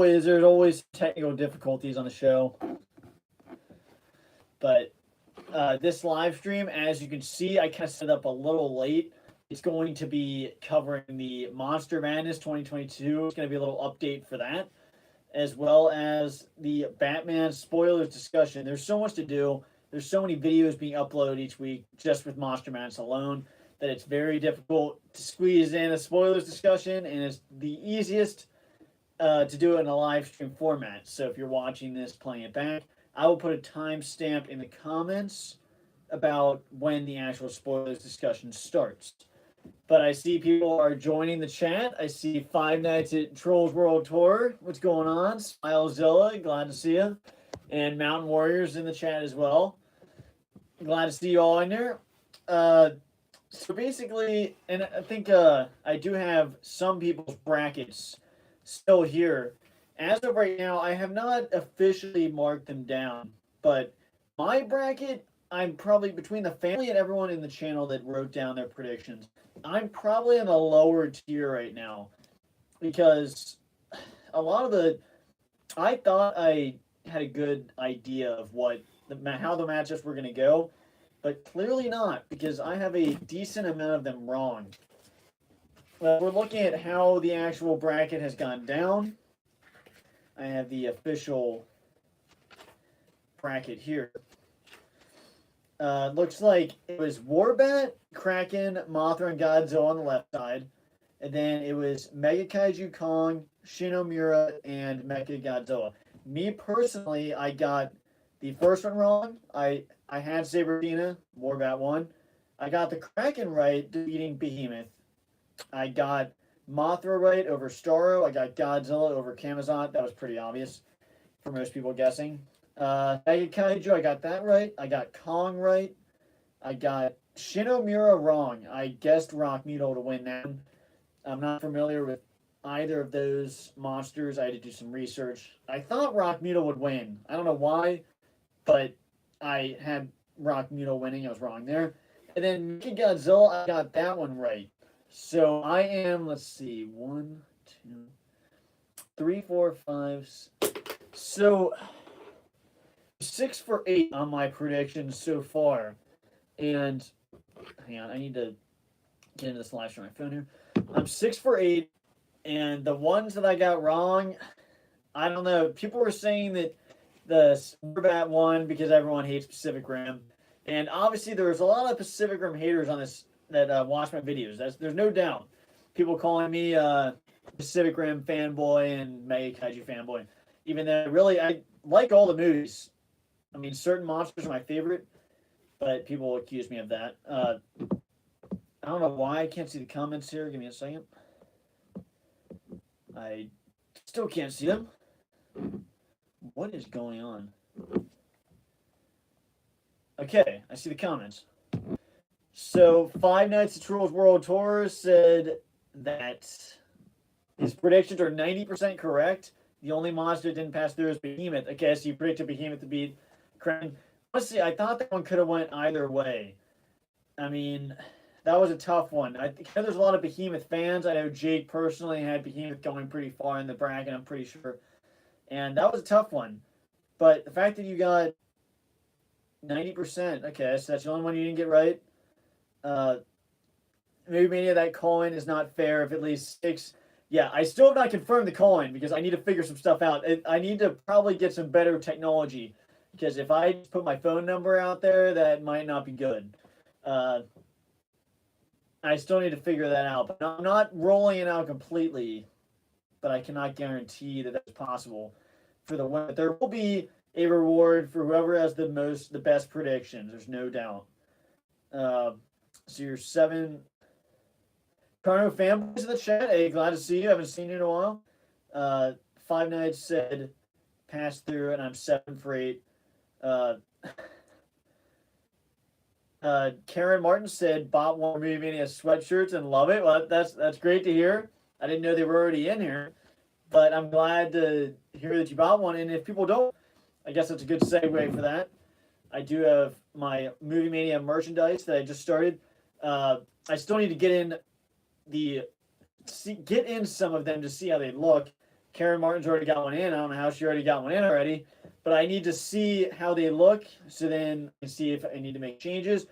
there's always technical difficulties on the show. But this live stream, as you can see, I kind of set up a little late. It's going to be covering the Monster Madness 2022. It's going to be a little update for that, as well as the Batman spoilers discussion. There's so much to do. There's so many videos being uploaded each week just with Monster Madness alone that it's very difficult to squeeze in a spoilers discussion, and it's the easiest to do it in a live stream format. So if you're watching this, playing it back, I will put a timestamp in the comments about when the actual spoilers discussion starts. But I see people are joining the chat. I see Five Nights at Trolls World Tour. What's going on? Smilezilla, glad to see you. And Mountain Warriors in the chat as well. Glad to see you all in there. So basically, and I think I do have some people's brackets still here. As of right now, I have not officially marked them down, but my bracket, I'm probably between the family and everyone in the channel that wrote down their predictions. I'm probably in a lower tier right now because a lot of I thought I had a good idea of how the matchups were going to go, but clearly not because I have a decent amount of them wrong. We're looking at how the actual bracket has gone down. I have the official bracket here. Looks like it was Warbat, Kraken, Mothra, and Godzilla on the left side. And then it was Mega Kaiju Kong, Shinomura, and Mecha Godzilla. Me personally, I got the first one wrong. I had Sabertina, Warbat won. I got the Kraken right, defeating Behemoth. I got Mothra right over Starro. I got Godzilla over Camazont. That was pretty obvious for most people guessing. Mega Kaiju, I got that right. I got Kong right. I got Shinomura wrong. I guessed Rock Needle to win that. I'm not familiar with either of those monsters. I had to do some research. I thought Rock Needle would win. I don't know why, but I had Rock Needle winning. I was wrong there. And then Mecha Godzilla, I got that one right. So I am, let's see, 1, 2, 3, 4, 5. So 6 for 8 on my predictions so far. And hang on, I need to get into this live stream on my phone here. I'm 6 for 8, and the ones that I got wrong, I don't know. People were saying that the Superbat won because everyone hates Pacific Rim. And obviously there was a lot of Pacific Rim haters on this that watch my videos. There's no doubt. People calling me Pacific Rim fanboy and Mega Kaiju fanboy. Even though really I like all the movies. I mean, certain monsters are my favorite, but people accuse me of that. I don't know why I can't see the comments here. Give me a second. I still can't see them. What is going on? Okay, I see the comments. So, Five Nights at Trolls World Tour said that his predictions are 90% correct. The only monster that didn't pass through is Behemoth. Okay, so you predicted Behemoth to beat Kraken. Honestly, I thought that one could have went either way. I mean, that was a tough one. I think there's a lot of Behemoth fans. I know Jake personally had Behemoth going pretty far in the bracket, I'm pretty sure. And that was a tough one. But the fact that you got 90%, okay, so that's the only one you didn't get right. Maybe many of that coin is not fair if at least 6. Yeah, I still have not confirmed the coin because I need to figure some stuff out. I need to probably get some better technology because if I just put my phone number out there, that might not be good. I still need to figure that out. But I'm not rolling it out completely, but I cannot guarantee that that's possible for the win. But there will be a reward for whoever has the best predictions. There's no doubt. So you're 7. Carno fanboys in the chat. Hey, glad to see you. Haven't seen you in a while. Five Nights said pass through, and I'm 7 for 8. Karen Martin said bought one Movie Mania sweatshirts and love it. Well, that's great to hear. I didn't know they were already in here, but I'm glad to hear that you bought one. And if people don't, I guess that's a good segue for that. I do have my Movie Mania merchandise that I just started. I still need to get in some of them to see how they look Karen Martin's already got one in. I don't know how she already got one in already, but I need to see how they look so then I can see if I need to make changes.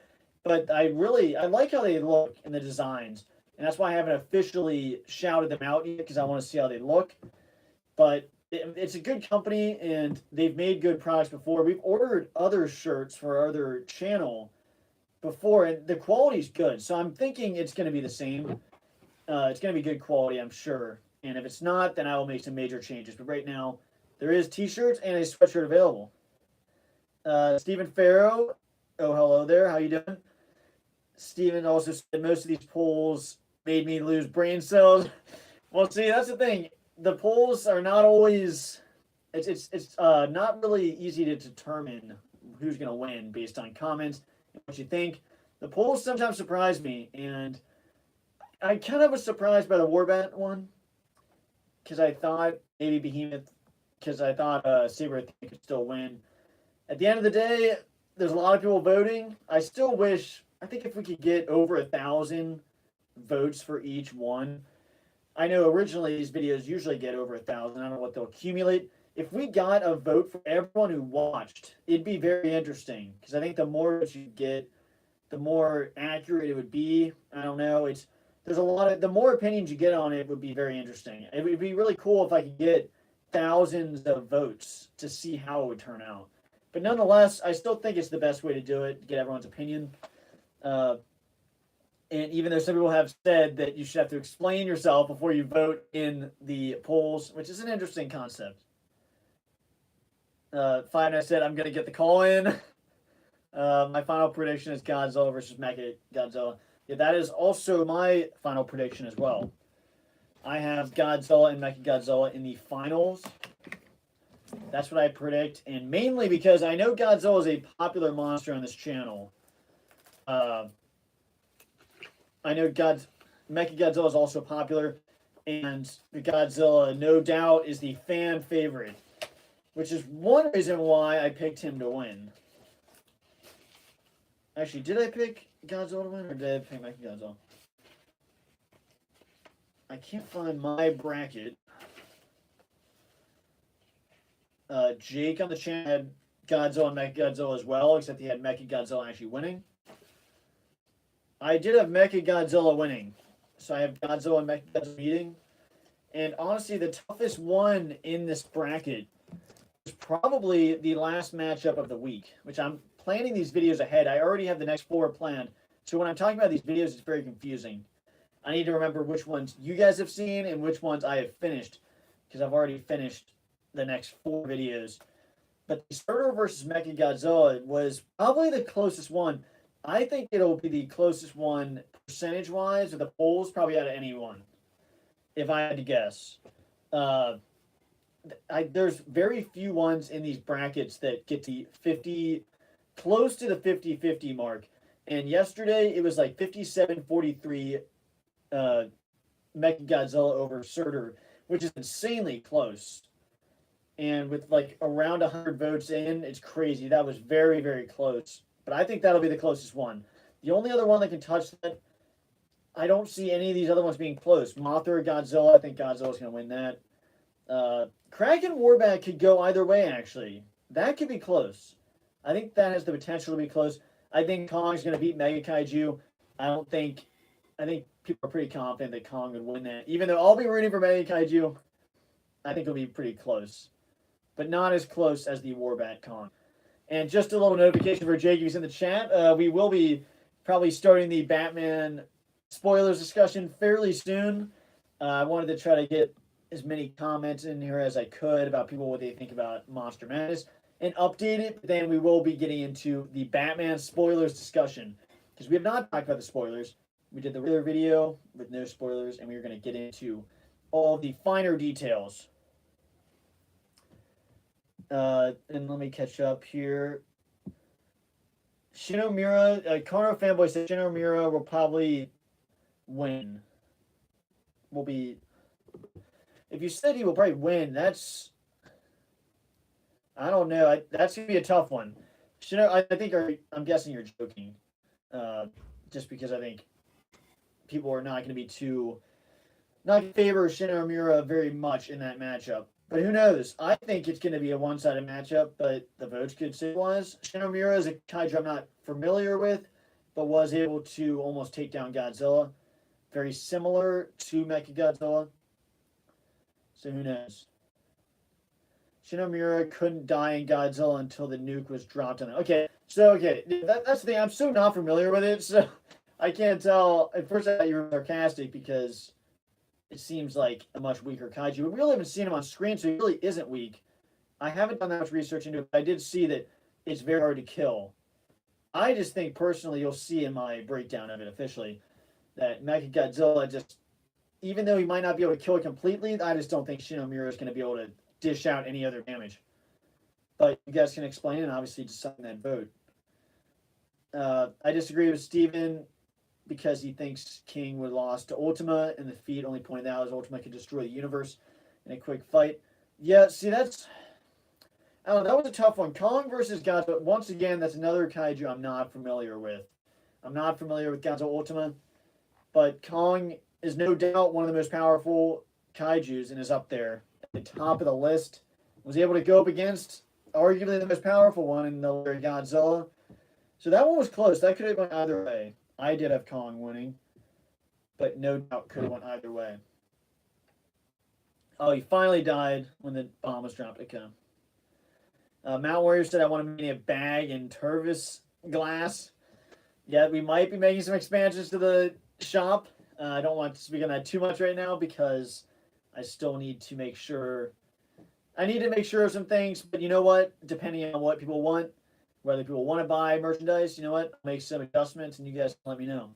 But I like how they look in the designs, and that's why I haven't officially shouted them out yet because I want to see how they look. But it's a good company, and they've made good products before. We've ordered other shirts for our other channel before, and the quality's good. So I'm thinking it's going to be the same. It's going to be good quality, I'm sure. And if it's not, then I will make some major changes. But right now, there is T-shirts and a sweatshirt available. Stephen Farrow, oh hello there, how you doing? Stephen also said most of these polls made me lose brain cells. Well, see, that's the thing. The polls are not always. It's not really easy to determine who's going to win based on comments and what you think. The polls sometimes surprise me, and I kind of was surprised by the Warband one because I thought maybe Behemoth, because I thought Saber could still win. At the end of the day, there's a lot of people voting. I still wish. I think if we could get over 1,000 votes for each one. I know originally these videos usually get over 1,000. I don't know what they'll accumulate. If we got a vote for everyone who watched, it'd be very interesting because I think the more votes you get, the more accurate it would be. I don't know. There's a lot of the more opinions you get on it would be very interesting. It would be really cool if I could get thousands of votes to see how it would turn out. But nonetheless, I still think it's the best way to do it, to get everyone's opinion. And even though some people have said that you should have to explain yourself before you vote in the polls, which is an interesting concept. Five Nights said, I'm going to get the call in. My final prediction is Godzilla versus Mecha Godzilla. Yeah, that is also my final prediction as well. I have Godzilla and Mecha Godzilla in the finals. That's what I predict, and mainly because I know Godzilla is a popular monster on this channel. I know Mecha Godzilla is also popular, and the Godzilla, no doubt, is the fan favorite, which is one reason why I picked him to win. Actually, did I pick Godzilla to win, or did I pick Mecha Godzilla? I can't find my bracket. Jake on the channel had Godzilla and Mecha Godzilla as well, except he had Mecha Godzilla actually winning. I did have Mecha Godzilla winning. So I have Godzilla and Mecha Godzilla meeting. And honestly, the toughest one in this bracket is probably the last matchup of the week, which I'm planning these videos ahead. I already have the next 4 planned. So when I'm talking about these videos, it's very confusing. I need to remember which ones you guys have seen and which ones I have finished, because I've already finished the next 4 videos. But the Surtur versus Mecha Godzilla was probably the closest one. I think it'll be the closest one percentage-wise of the polls, probably out of anyone, if I had to guess. There's very few ones in these brackets that get the 50, close to the 50-50 mark. And yesterday, it was like 57-43 Mecha Godzilla over Surtur, which is insanely close. And with like around 100 votes in, it's crazy. That was very, very close. But I think that'll be the closest one. The only other one that can touch that, I don't see any of these other ones being close. Mothra, Godzilla, I think Godzilla's going to win that. Kraken Warbat could go either way, actually. That could be close. I think that has the potential to be close. I think Kong's going to beat Mega Kaiju. I think people are pretty confident that Kong would win that. Even though I'll be rooting for Mega Kaiju, I think it'll be pretty close. But not as close as the Warbat Kong. And just a little notification for Jake who's in the chat. We will be probably starting the Batman spoilers discussion fairly soon. I wanted to try to get as many comments in here as I could about people, what they think about Monster Madness, and update it. But then we will be getting into the Batman spoilers discussion, because we have not talked about the spoilers. We did the regular video with no spoilers, and we are going to get into all the finer details. And let me catch up here. Shinomura, Kono Fanboy said Shinomura will probably win. If you said he will probably win, that's, I don't know. That's going to be a tough one. I'm guessing you're joking. Just because I think people are not going to be too not going to favor Shinomura very much in that matchup. But who knows? I think it's going to be a one-sided matchup, but the votes could say it was. Shinomura is a kaiju I'm not familiar with, but was able to almost take down Godzilla. Very similar to Mechagodzilla. So who knows? Shinomura couldn't die in Godzilla until the nuke was dropped on it. Okay, that's the thing. I'm so not familiar with it, so I can't tell. At first, I thought you were sarcastic because it seems like a much weaker kaiju. We really haven't seen him on screen, so he really isn't weak. I haven't done that much research into it, but I did see that it's very hard to kill. I just think personally, you'll see in my breakdown of it officially that Mechagodzilla just, even though he might not be able to kill it completely, I just don't think Shinomura is going to be able to dish out any other damage. But you guys can explain it and obviously decide that vote. I disagree with Steven because he thinks King would have lost to Ultima, and the feat only pointed out is Ultima could destroy the universe in a quick fight. Yeah, see, that's... I don't know, that was a tough one. Kong versus Godzilla, once again, that's another kaiju I'm not familiar with. I'm not familiar with Godzilla Ultima, but Kong is no doubt one of the most powerful kaijus and is up there at the top of the list. Was able to go up against arguably the most powerful one in the Godzilla. So that one was close. That could have gone either way. I did have Kong winning, but no doubt could have went either way. Oh, he finally died when the bomb was dropped. Okay. Mount Warrior said, I want to make a bag in Turvis glass. Yeah, we might be making some expansions to the shop. I don't want to speak on that too much right now because I still need to make sure. I need to make sure of some things, but you know what? Depending on what people want, whether people want to buy merchandise, you know what? I'll make some adjustments and you guys can let me know.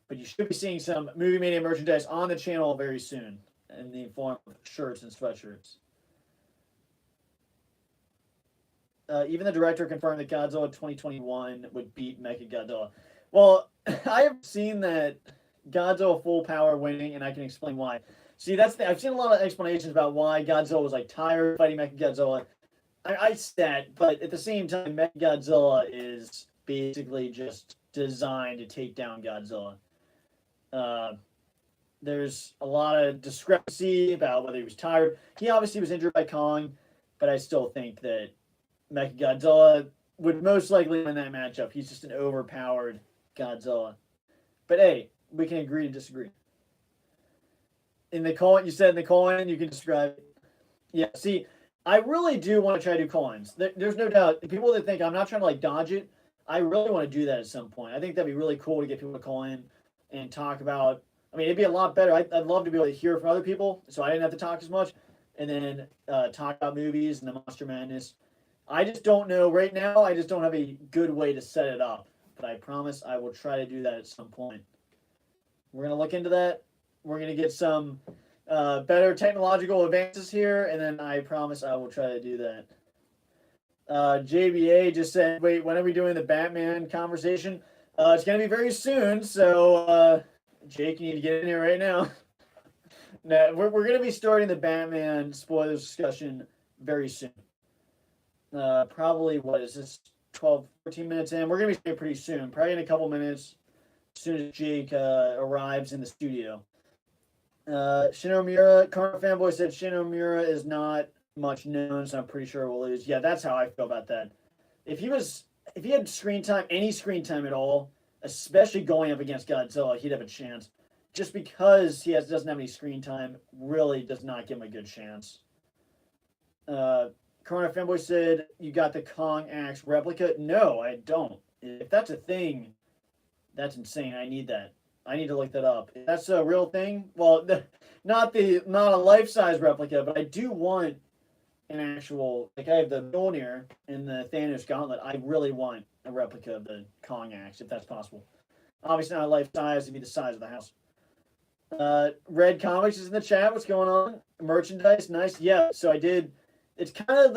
But you should be seeing some Movie Mania merchandise on the channel very soon in the form of shirts and sweatshirts. Even the director confirmed that Godzilla 2021 would beat Mechagodzilla. Well, I have seen that Godzilla Full Power winning, and I can explain why. See, I've seen a lot of explanations about why Godzilla was like tired of fighting Mechagodzilla. I stat, but at the same time, Mechagodzilla is basically just designed to take down Godzilla. There's a lot of discrepancy about whether he was tired. He obviously was injured by Kong, but I still think that Mechagodzilla would most likely win that matchup. He's just an overpowered Godzilla. But hey, we can agree to disagree. In the coin, you said in the coin, you can describe it. Yeah, see, I really do want to try to do coins. There's no doubt. People that think I'm not trying to like dodge it, I really want to do that at some point. I think that'd be really cool to get people to call in and talk about. I mean, it'd be a lot better. I'd love to be able to hear from other people, so I didn't have to talk as much, and then talk about movies and the Monster Madness. I just don't know right now. I just don't have a good way to set it up, but I promise I will try to do that at some point. We're gonna look into that. We're gonna get some better technological advances here, and then I promise I will try to do that. JBA just said, "Wait, when are we doing the Batman conversation?" It's gonna be very soon. So, Jake, you need to get in here right now. No, we're gonna be starting the Batman spoilers discussion very soon. Probably, what is this, 12, 14 minutes in? We're going to be starting pretty soon, probably in a couple minutes, as soon as Jake arrives in the studio. Shinomura, Karma Fanboy said Shinomura is not much known, so I'm pretty sure we'll lose. Yeah, that's how I feel about that. If he had screen time, any screen time at all, especially going up against Godzilla, he'd have a chance. Just because he doesn't have any screen time really does not give him a good chance. Corona Fanboy said, you got the Kong Axe replica? No, I don't. If that's a thing, that's insane. I need that. I need to look that up. If that's a real thing, well, not a life-size replica, but I do want an actual, like I have the Mjolnir and the Thanos Gauntlet. I really want a replica of the Kong Axe, if that's possible. Obviously not life-size, it'd be the size of the house. Red Comics is in the chat. What's going on? Merchandise, nice. Yeah, so I did... It's kind of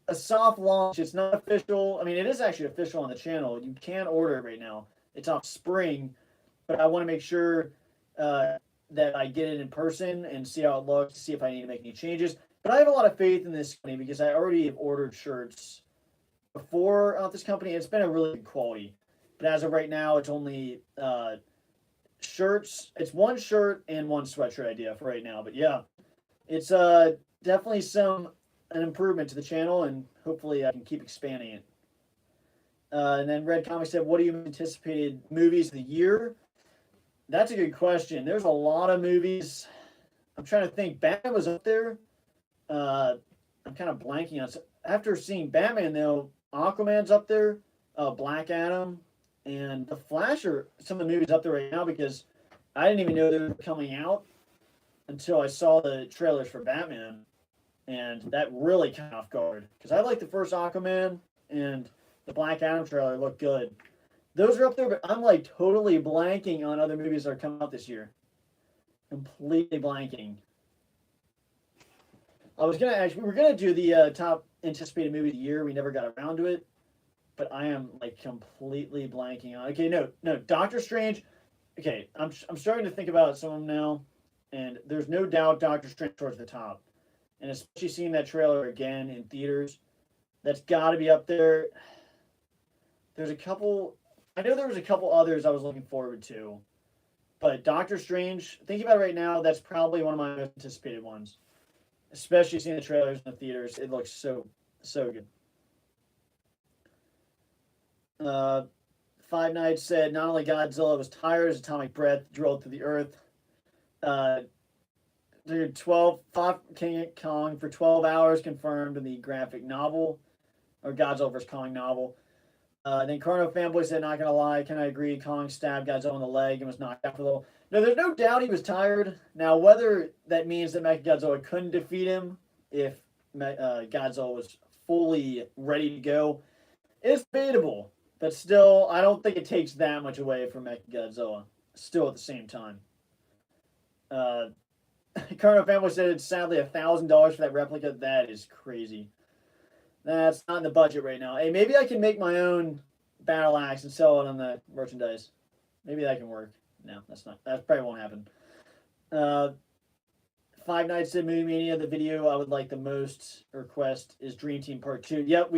a soft launch. It's not official. I mean, it is actually official on the channel. You can order it right now. It's off spring, but I want to make sure that I get it in person and see how it looks, see if I need to make any changes. But I have a lot of faith in this company because I already have ordered shirts before off this company. It's been a really good quality. But as of right now, it's only shirts. It's one shirt and one sweatshirt idea for right now. But yeah, it's definitely an improvement to the channel, and hopefully I can keep expanding it. And then Red Comic said, "What do you anticipated movies of the year?" That's a good question. There's a lot of movies. I'm trying to think. Batman was up there. I'm kind of blanking on. After seeing Batman, though, Aquaman's up there. Black Adam and The Flash are some of the movies up there right now because I didn't even know they were coming out until I saw the trailers for Batman, and that really caught me off guard because I like the first Aquaman and the Black Adam trailer looked good. Those are up there, but I'm like totally blanking on other movies that are coming out this year. Completely blanking. We were gonna do the top anticipated movie of the year. We never got around to it, but I am like completely blanking on. Okay, no, Doctor Strange. Okay, I'm starting to think about some of them now, and there's no doubt Doctor Strange towards the top, and especially seeing that trailer again in theaters, that's got to be up there. There's a couple. I know there was a couple others I was looking forward to, but Doctor Strange. Thinking about it right now, that's probably one of my most anticipated ones. Especially seeing the trailers in the theaters, it looks so good. Five Nights said not only Godzilla was tired, his atomic breath drilled through the earth. Dude, 12 King Kong for 12 hours confirmed in the graphic novel, or Godzilla vs Kong novel. Then Carno Fanboy said, not gonna lie, can I agree? Kong stabbed Godzilla in the leg and was knocked out for a little. No, there's no doubt he was tired. Now, whether that means that Mechagodzilla couldn't defeat him if Godzilla was fully ready to go is debatable. But still, I don't think it takes that much away from Mechagodzilla. Still at the same time. Carno Fanboy said it's sadly $1,000 for that replica. That is crazy. That's not in the budget right now. Hey, maybe I can make my own battle axe and sell it on the merchandise. Maybe that can work. No, that's not. That probably won't happen. Five Nights at Movie Mania. The video I would like the most request is Dream Team Part 2. Yep,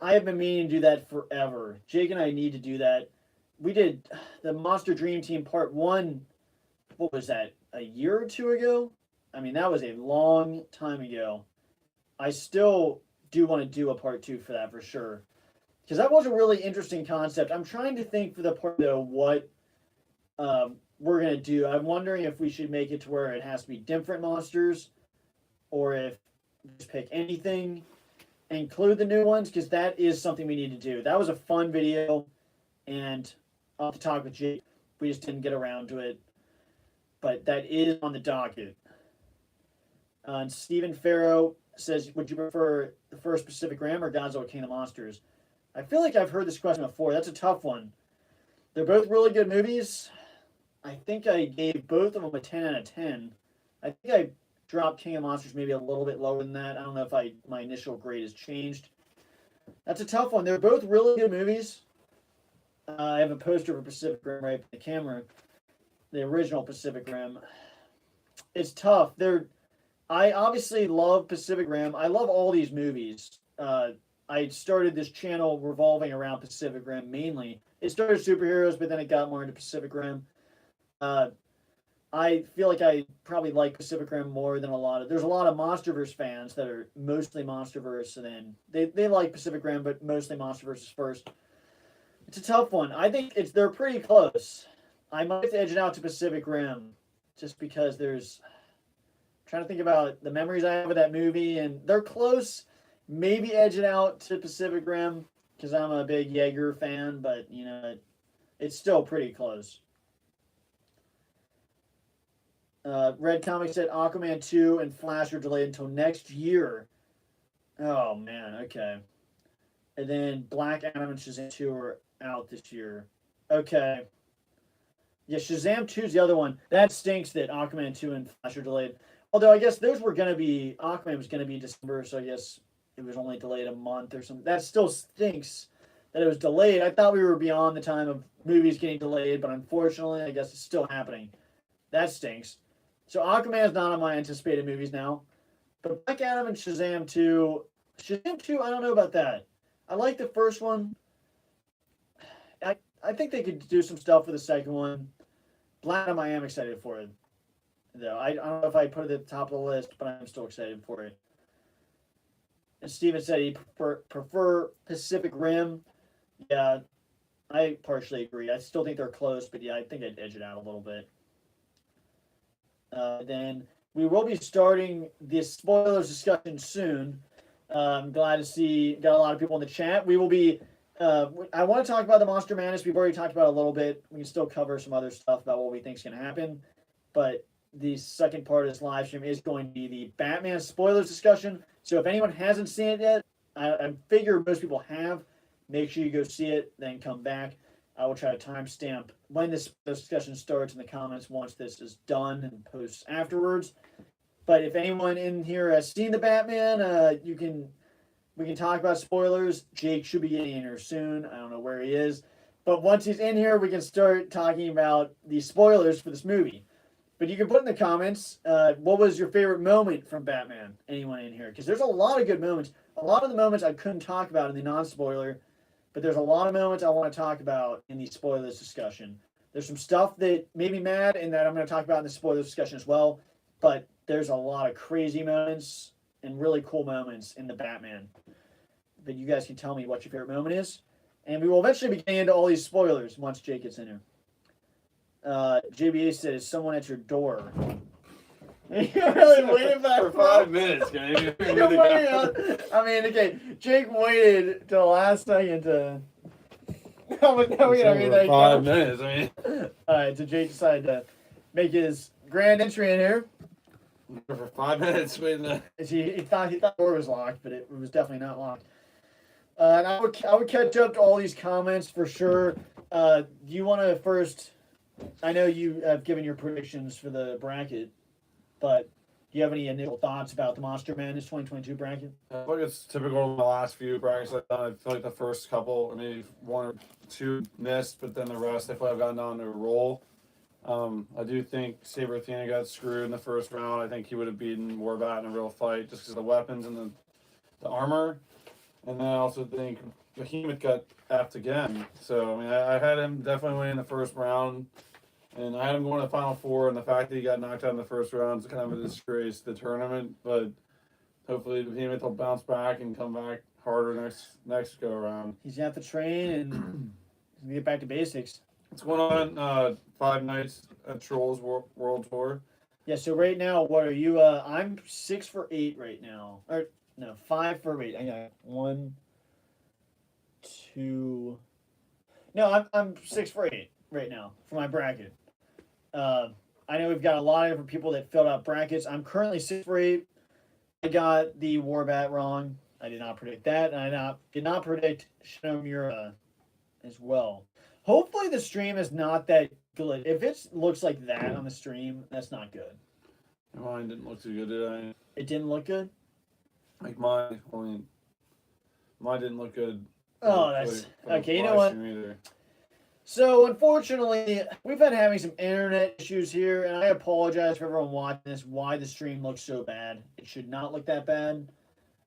I have been meaning to do that forever. Jake and I need to do that. We did the Monster Dream Team Part 1. What was that? A year or two ago? I mean, that was a long time ago. I still do want to do a part 2 for that for sure. Because that was a really interesting concept. I'm trying to think for the part, though, what we're going to do. I'm wondering if we should make it to where it has to be different monsters, or if we just pick anything, include the new ones, because that is something we need to do. That was a fun video, and I'll have to talk with Jake. We just didn't get around to it. But that is on the docket. And Stephen Farrow says, would you prefer the first Pacific Rim or Godzilla King of the Monsters? I feel like I've heard this question before. That's a tough one. They're both really good movies. I think I gave both of them a 10 out of 10. I think I dropped King of Monsters maybe a little bit lower than that. I don't know if my initial grade has changed. That's a tough one. They're both really good movies. I have a poster for Pacific Rim right by the camera. The original Pacific Rim. It's tough. I obviously love Pacific Rim. I love all these movies. I started this channel revolving around Pacific Rim mainly. It started superheroes, but then it got more into Pacific Rim. I feel like I probably like Pacific Rim more than there's a lot of MonsterVerse fans that are mostly MonsterVerse, and then they like Pacific Rim, but mostly MonsterVerse is first. It's a tough one. I think they're pretty close. I might have to edge it out to Pacific Rim, just because I'm trying to think about the memories I have of that movie, and they're close. Maybe edge it out to Pacific Rim, because I'm a big Yeager fan, but, it's still pretty close. Red Comic said Aquaman 2 and Flash are delayed until next year. Oh, man, okay. And then Black Adam and Shazam 2 are out this year. Okay. Yeah, Shazam 2 is the other one. That stinks that Aquaman 2 and Flash are delayed. Although I guess Aquaman was going to be December, so I guess it was only delayed a month or something. That still stinks that it was delayed. I thought we were beyond the time of movies getting delayed, but unfortunately, I guess it's still happening. That stinks. So Aquaman is not on my anticipated movies now. But Black Adam and Shazam 2... Shazam 2, I don't know about that. I like the first one. I think they could do some stuff for the second one. Black Adam, I am excited for it. Though I don't know if I put it at the top of the list, but I'm still excited for it. And Steven said he prefer Pacific Rim. Yeah, I partially agree. I still think they're close, but yeah, I think I'd edge it out a little bit. Then we will be starting this spoilers discussion soon. I'm glad to see got a lot of people in the chat. We will be. I want to talk about the Monster Madness. We've already talked about it a little bit. We can still cover some other stuff about what we think is going to happen. But the second part of this live stream is going to be the Batman spoilers discussion. So if anyone hasn't seen it yet, I figure most people have. Make sure you go see it, then come back. I will try to timestamp when this discussion starts in the comments once this is done and posts afterwards. But if anyone in here has seen the Batman, we can talk about spoilers. Jake should be getting in here soon. I don't know where he is. But once he's in here, we can start talking about the spoilers for this movie. But you can put in the comments, what was your favorite moment from Batman? Anyone in here? Because there's a lot of good moments. A lot of the moments I couldn't talk about in the non-spoiler, but there's a lot of moments I want to talk about in the spoilers discussion. There's some stuff that made me mad and that I'm going to talk about in the spoilers discussion as well. But there's a lot of crazy moments and really cool moments in the Batman. But you guys can tell me what your favorite moment is. And we will eventually be getting into all these spoilers once Jake gets in here. JBA said, is someone at your door? You're really waiting for 5 minutes, man. I mean, okay, Jake waited till the last second to. Now we gotta 5 minutes, I mean. Alright, so Jake decided to make his grand entry in here. For 5 minutes waiting. He thought the door was locked, but it was definitely not locked. And I would catch up to all these comments for sure. Do you want to first? I know you have given your predictions for the bracket, but do you have any initial thoughts about the Monster Madness 2022 bracket? I feel like it's typical of the last few brackets I've done. I feel like the first couple, maybe one or two missed, but then the rest, I feel like I've gotten on to a roll. I do think Saber Athena got screwed in the first round. I think he would have beaten Warbat in a real fight just because of the weapons and the armor. And then I also think Behemoth got effed again. So, I mean, I had him definitely winning the first round. And I had him going to the Final Four, and the fact that he got knocked out in the first round is kind of a disgrace to the tournament. But hopefully Behemoth will bounce back and come back harder next go around. He's gonna have to train and get back to basics. What's going on? 5 nights at Trolls World Tour. Yeah. So right now, what are you? I'm 6 for 8 right now. Or no, 5 for 8. I got 1, 2. No, I'm 6 for 8 right now for my bracket. I know we've got a lot of different people that filled out brackets. I'm currently 6 for 8. I got the Warbat wrong. I did not predict that, and I did not predict Shinomura as well. Hopefully the stream is not that good. If it looks like that on the stream, that's not good. Mine didn't look too good, did I? It didn't look good? Like mine didn't look good. Oh, that's... Okay, you know what? Either. So, unfortunately, we've been having some internet issues here, and I apologize for everyone watching this, why the stream looks so bad. It should not look that bad.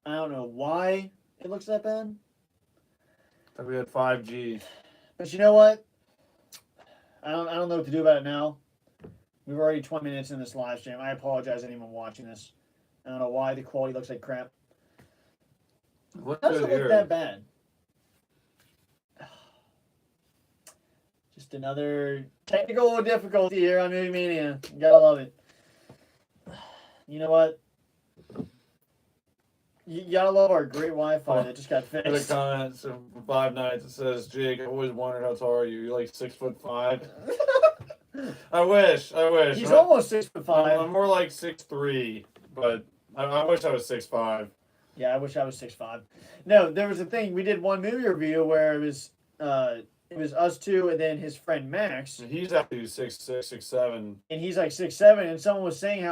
I don't know why it looks that bad. I thought we had 5G. But you know what? I don't know what to do about it now. We've already 20 minutes in this live stream. I apologize to anyone watching this. I don't know why the quality looks like crap. How does it look that bad? Just another technical difficulty here on Movie Mania. You gotta love it. You know what? You gotta love our great Wi-Fi that just got fixed. The comments from 5 nights, it says, Jake, I always wondered how tall are you? You're like 6'5". I wish. He's almost 6'5". I'm more like 6'3", but I wish I was 6'5". Yeah, I wish I was 6'5". No, there was a thing. We did one movie review where it was us two and then his friend Max. And he's actually 6'6", 6'7". And he's like 6'7", and someone was saying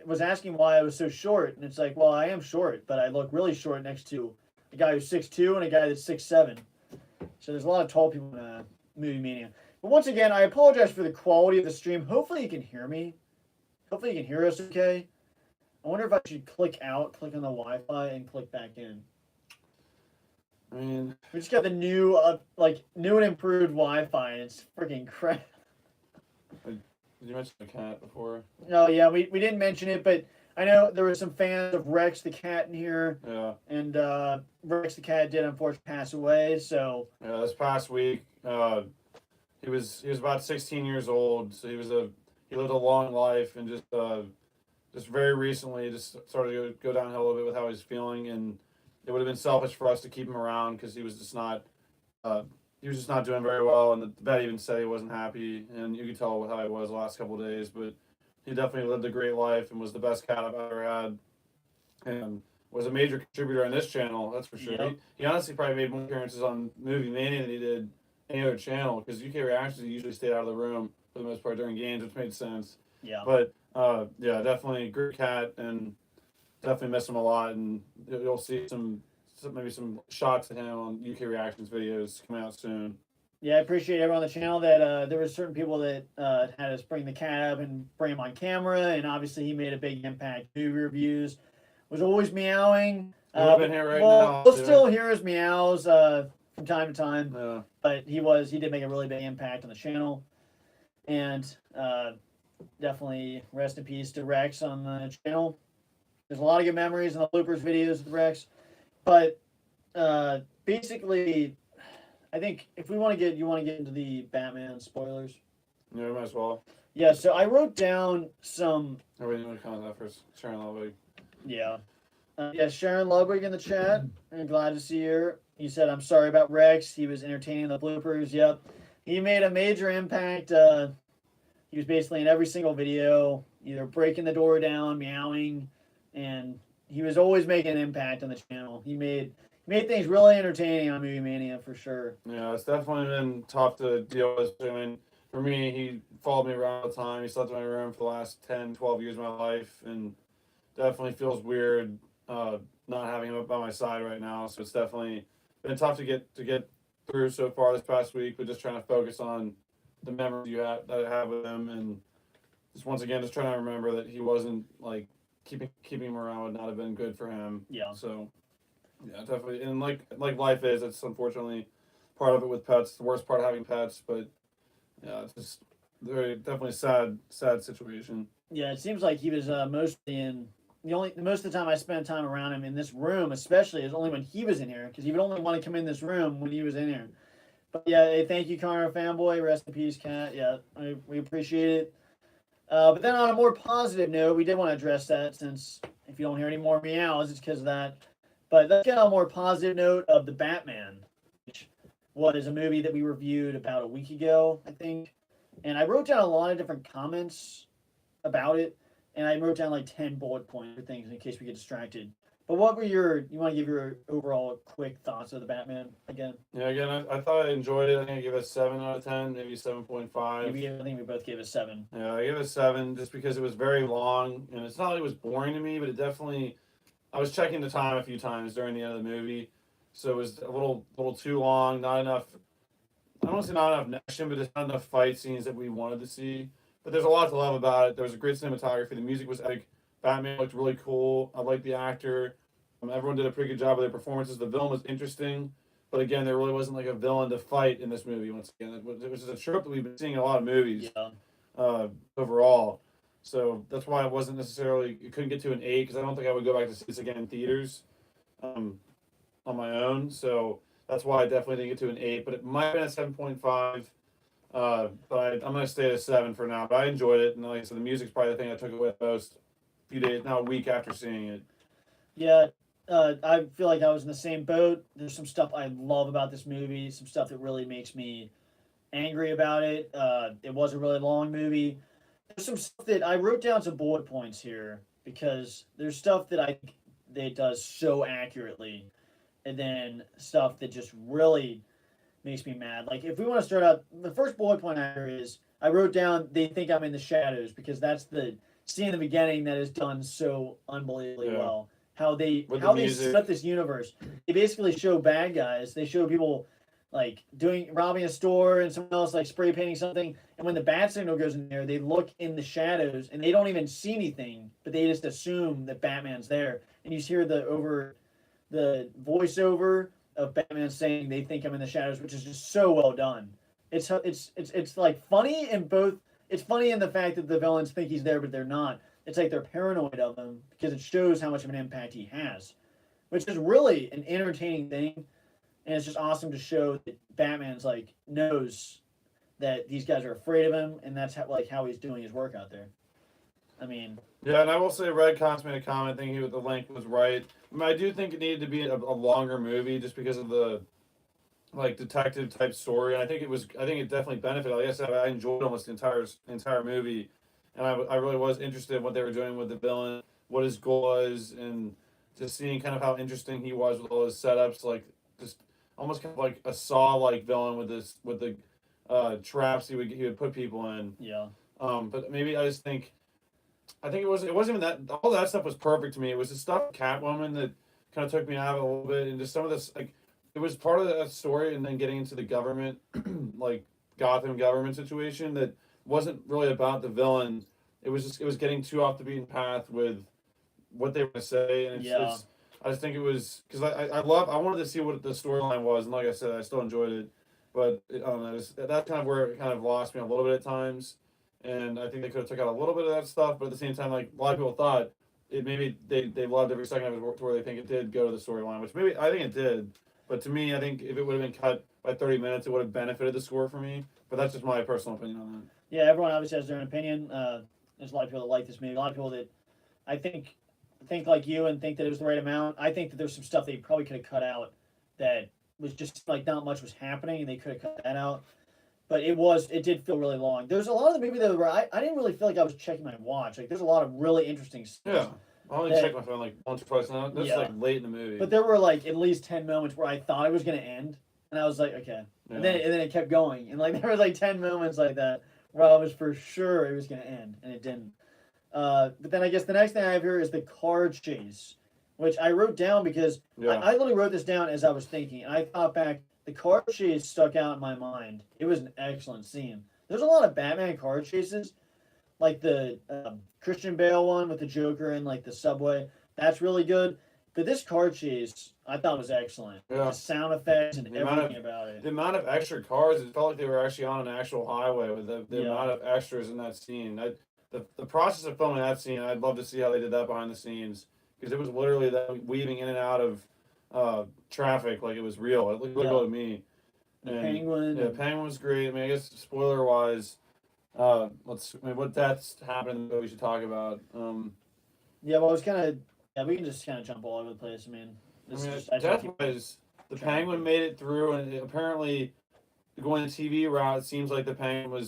was asking why I was so short, and it's like, well, I am short, but I look really short next to a guy who's 6'2" and a guy that's 6'7". So there's a lot of tall people in Movie Mania. But once again, I apologize for the quality of the stream. Hopefully you can hear me. Hopefully you can hear us okay. I wonder if I should click on the Wi-Fi, and click back in. I mean, We just got the new and improved Wi-Fi, and it's freaking crap. Did you mention the cat before? Oh yeah, we didn't mention it, but I know there were some fans of Rex the cat in here, Yeah. and Rex the cat did unfortunately pass away. So Yeah. This past week, he was about 16 years old, so he lived a long life, and just very recently just started to go downhill a little bit with how he's feeling, and it would have been selfish for us to keep him around because uh, he was just not doing very well, and the vet even said he wasn't happy, and you could tell with how he was the last couple of days, but he definitely lived a great life and was the best cat I've ever had, and was a major contributor on this channel, that's for sure. Yep. He honestly probably made more appearances on Movie Mania than he did any other channel because UK Reactions he usually stayed out of the room for the most part during games, which made sense. yeah, But yeah, definitely a great cat, and definitely miss him a lot. And you'll see maybe some shots of him on UK Reactions videos coming out soon. yeah, I appreciate everyone on the channel that there were certain people that had us bring the cat up and bring him on camera, and obviously he made a big impact. Movie reviews was always meowing. He would have been here right Well, now. we'll still hear his meows from time to time, Yeah. but he did make a really big impact on the channel, and definitely rest in peace to Rex on the channel. There's a lot of good memories in the bloopers videos with Rex, but basically, I think if you want to get into the Batman spoilers. Yeah, might as well. Yeah, so I wrote down some. Everybody want to comment that first. Sharon Ludwig. Yeah. Yeah, Sharon Ludwig in the chat. I'm glad to see her. He said, I'm sorry about Rex. He was entertaining the bloopers. Yep. He made a major impact. He was basically in every single video, either breaking the door down, meowing, and he was always making an impact on the channel. He made things really entertaining on Movie Mania for sure. Yeah, it's definitely been tough to deal with. I mean, for me, he followed me around all the time. He slept in my room for the last 10, 12 years of my life, and definitely feels weird not having him by my side right now. So it's definitely been tough to get through so far this past week, but just trying to focus on the memories that I have with him, and just once again just trying to remember that he wasn't like keeping him around would not have been good for him. Yeah. So yeah, definitely, and like life is, it's unfortunately part of it with pets. The worst part of having pets, but yeah, it's just very definitely sad situation. Yeah, it seems like he was mostly in most of the time I spent time around him in this room, especially, is only when he was in here, because he would only want to come in this room when he was in here. But yeah, hey, thank you, Connor fanboy. Rest in peace, cat. Yeah, we appreciate it. But then on a more positive note, we did want to address that, since if you don't hear any more meows, it's because of that. But let's get on a more positive note of The Batman, which was a movie that we reviewed about a week ago, I think. And I wrote down a lot of different comments about it, and I wrote down like 10 bullet points for things in case we get distracted. But what were you want to give your overall quick thoughts of The Batman again? Yeah, again, I thought I enjoyed it. I think I gave it a 7 out of 10, maybe 7.5. I think we both gave it a 7. Yeah, I gave it a 7 just because it was very long, and it's not like it was boring to me, but it definitely, I was checking the time a few times during the end of the movie, so it was a little too long, not enough, I don't want to say not enough action, but just not enough fight scenes that we wanted to see. But there's a lot to love about it. There was a great cinematography. The music was epic. Batman looked really cool. I liked the actor. Everyone did a pretty good job of their performances. The villain was interesting, but again, there really wasn't like a villain to fight in this movie. Once again, it was a trope that we've been seeing in a lot of movies. Yeah. Overall, so that's why it wasn't necessarily. It couldn't get to an 8 because I don't think I would go back to see this again in theaters, on my own. So that's why I definitely didn't get to an 8. But it might have been a 7.5. But I'm gonna stay at a 7 for now. But I enjoyed it, and like I said, the music's probably the thing I took away the most. A few days, now a week after seeing it. Yeah, I feel like I was in the same boat. There's some stuff I love about this movie, some stuff that really makes me angry about it. It was a really long movie. There's some stuff that I wrote down some bullet points here because there's stuff that it does so accurately, and then stuff that just really makes me mad. Like if we want to start out, the first bullet point I heard is I wrote down they think I'm in the shadows because that's the scene in the beginning that is done so unbelievably well. How they set up this universe. They basically show bad guys. They show people like robbing a store and someone else like spray painting something. And when the bat signal goes in there, they look in the shadows and they don't even see anything, but they just assume that Batman's there. And you hear the voiceover of Batman saying they think I'm in the shadows, which is just so well done. It's like funny in both it's funny in the fact that the villains think he's there, but they're not. It's like they're paranoid of him because it shows how much of an impact he has, which is really an entertaining thing, and it's just awesome to show that Batman's like knows that these guys are afraid of him, and that's how he's doing his work out there. I mean, Yeah, and I will say Red Cox made a comment thinking the length was right. I mean, I do think it needed to be a longer movie just because of the like detective type story. And I think it definitely benefited. Like I said, I enjoyed almost the entire movie, and I really was interested in what they were doing with the villain, what his goal was, and just seeing kind of how interesting he was with all his setups, like just almost kind of like a Saw like villain with the traps he would put people in. yeah, But maybe I think it wasn't even that all that stuff was perfect to me. It was the stuff with Catwoman that kind of took me out of it a little bit, and just some of this like it was part of that story, and then getting into the government, like Gotham government situation that wasn't really about the villain. It was getting too off the beaten path with what they were going to say, and it's I just think it was because I wanted to see what the storyline was, and like I said, I still enjoyed it, but I don't know, that's kind of where it kind of lost me a little bit at times. And I think they could have took out a little bit of that stuff, but at the same time, like a lot of people thought, it maybe they loved every second of it to where they think it did go to the storyline, which maybe I think it did. But to me, I think if it would have been cut by 30 minutes, it would have benefited the score for me. But that's just my personal opinion on that. yeah. Everyone obviously has their own opinion. There's a lot of people that like this movie. A lot of people that I think like you and think that it was the right amount. I think that there's some stuff they probably could have cut out that was just like not much was happening, and they could have cut that out. But it did feel really long. There's a lot of the movie that where I didn't really feel like I was checking my watch. Like there's a lot of really interesting stuff. Yeah. I only checked my phone like once or twice now. This is like late in the movie. But there were like at least 10 moments where I thought it was gonna end, and I was like, okay. Yeah. And then it kept going, and like there was like 10 moments like that where I was for sure it was gonna end, and it didn't. But then I guess the next thing I have here is the car chase, which I wrote down because I literally wrote this down as I was thinking, and I thought back. The car chase stuck out in my mind. It was an excellent scene. There's a lot of Batman car chases, like the Christian Bale one with the Joker and like the subway. That's really good. But this car chase, I thought was excellent. Yeah. The sound effects and everything about it. The amount of extra cars, it felt like they were actually on an actual highway with the amount of extras in that scene. The process of filming that scene, I'd love to see how they did that behind the scenes because it was literally that weaving in and out of traffic like it was real. It looked real to me. And, Penguin. Yeah, Penguin was great. I mean, I guess spoiler wise, what that's happened that we should talk about. Yeah, well, we can just kind of jump all over the place. I mean, death wise, the Penguin made it through, and apparently going the TV route, it seems like the Penguin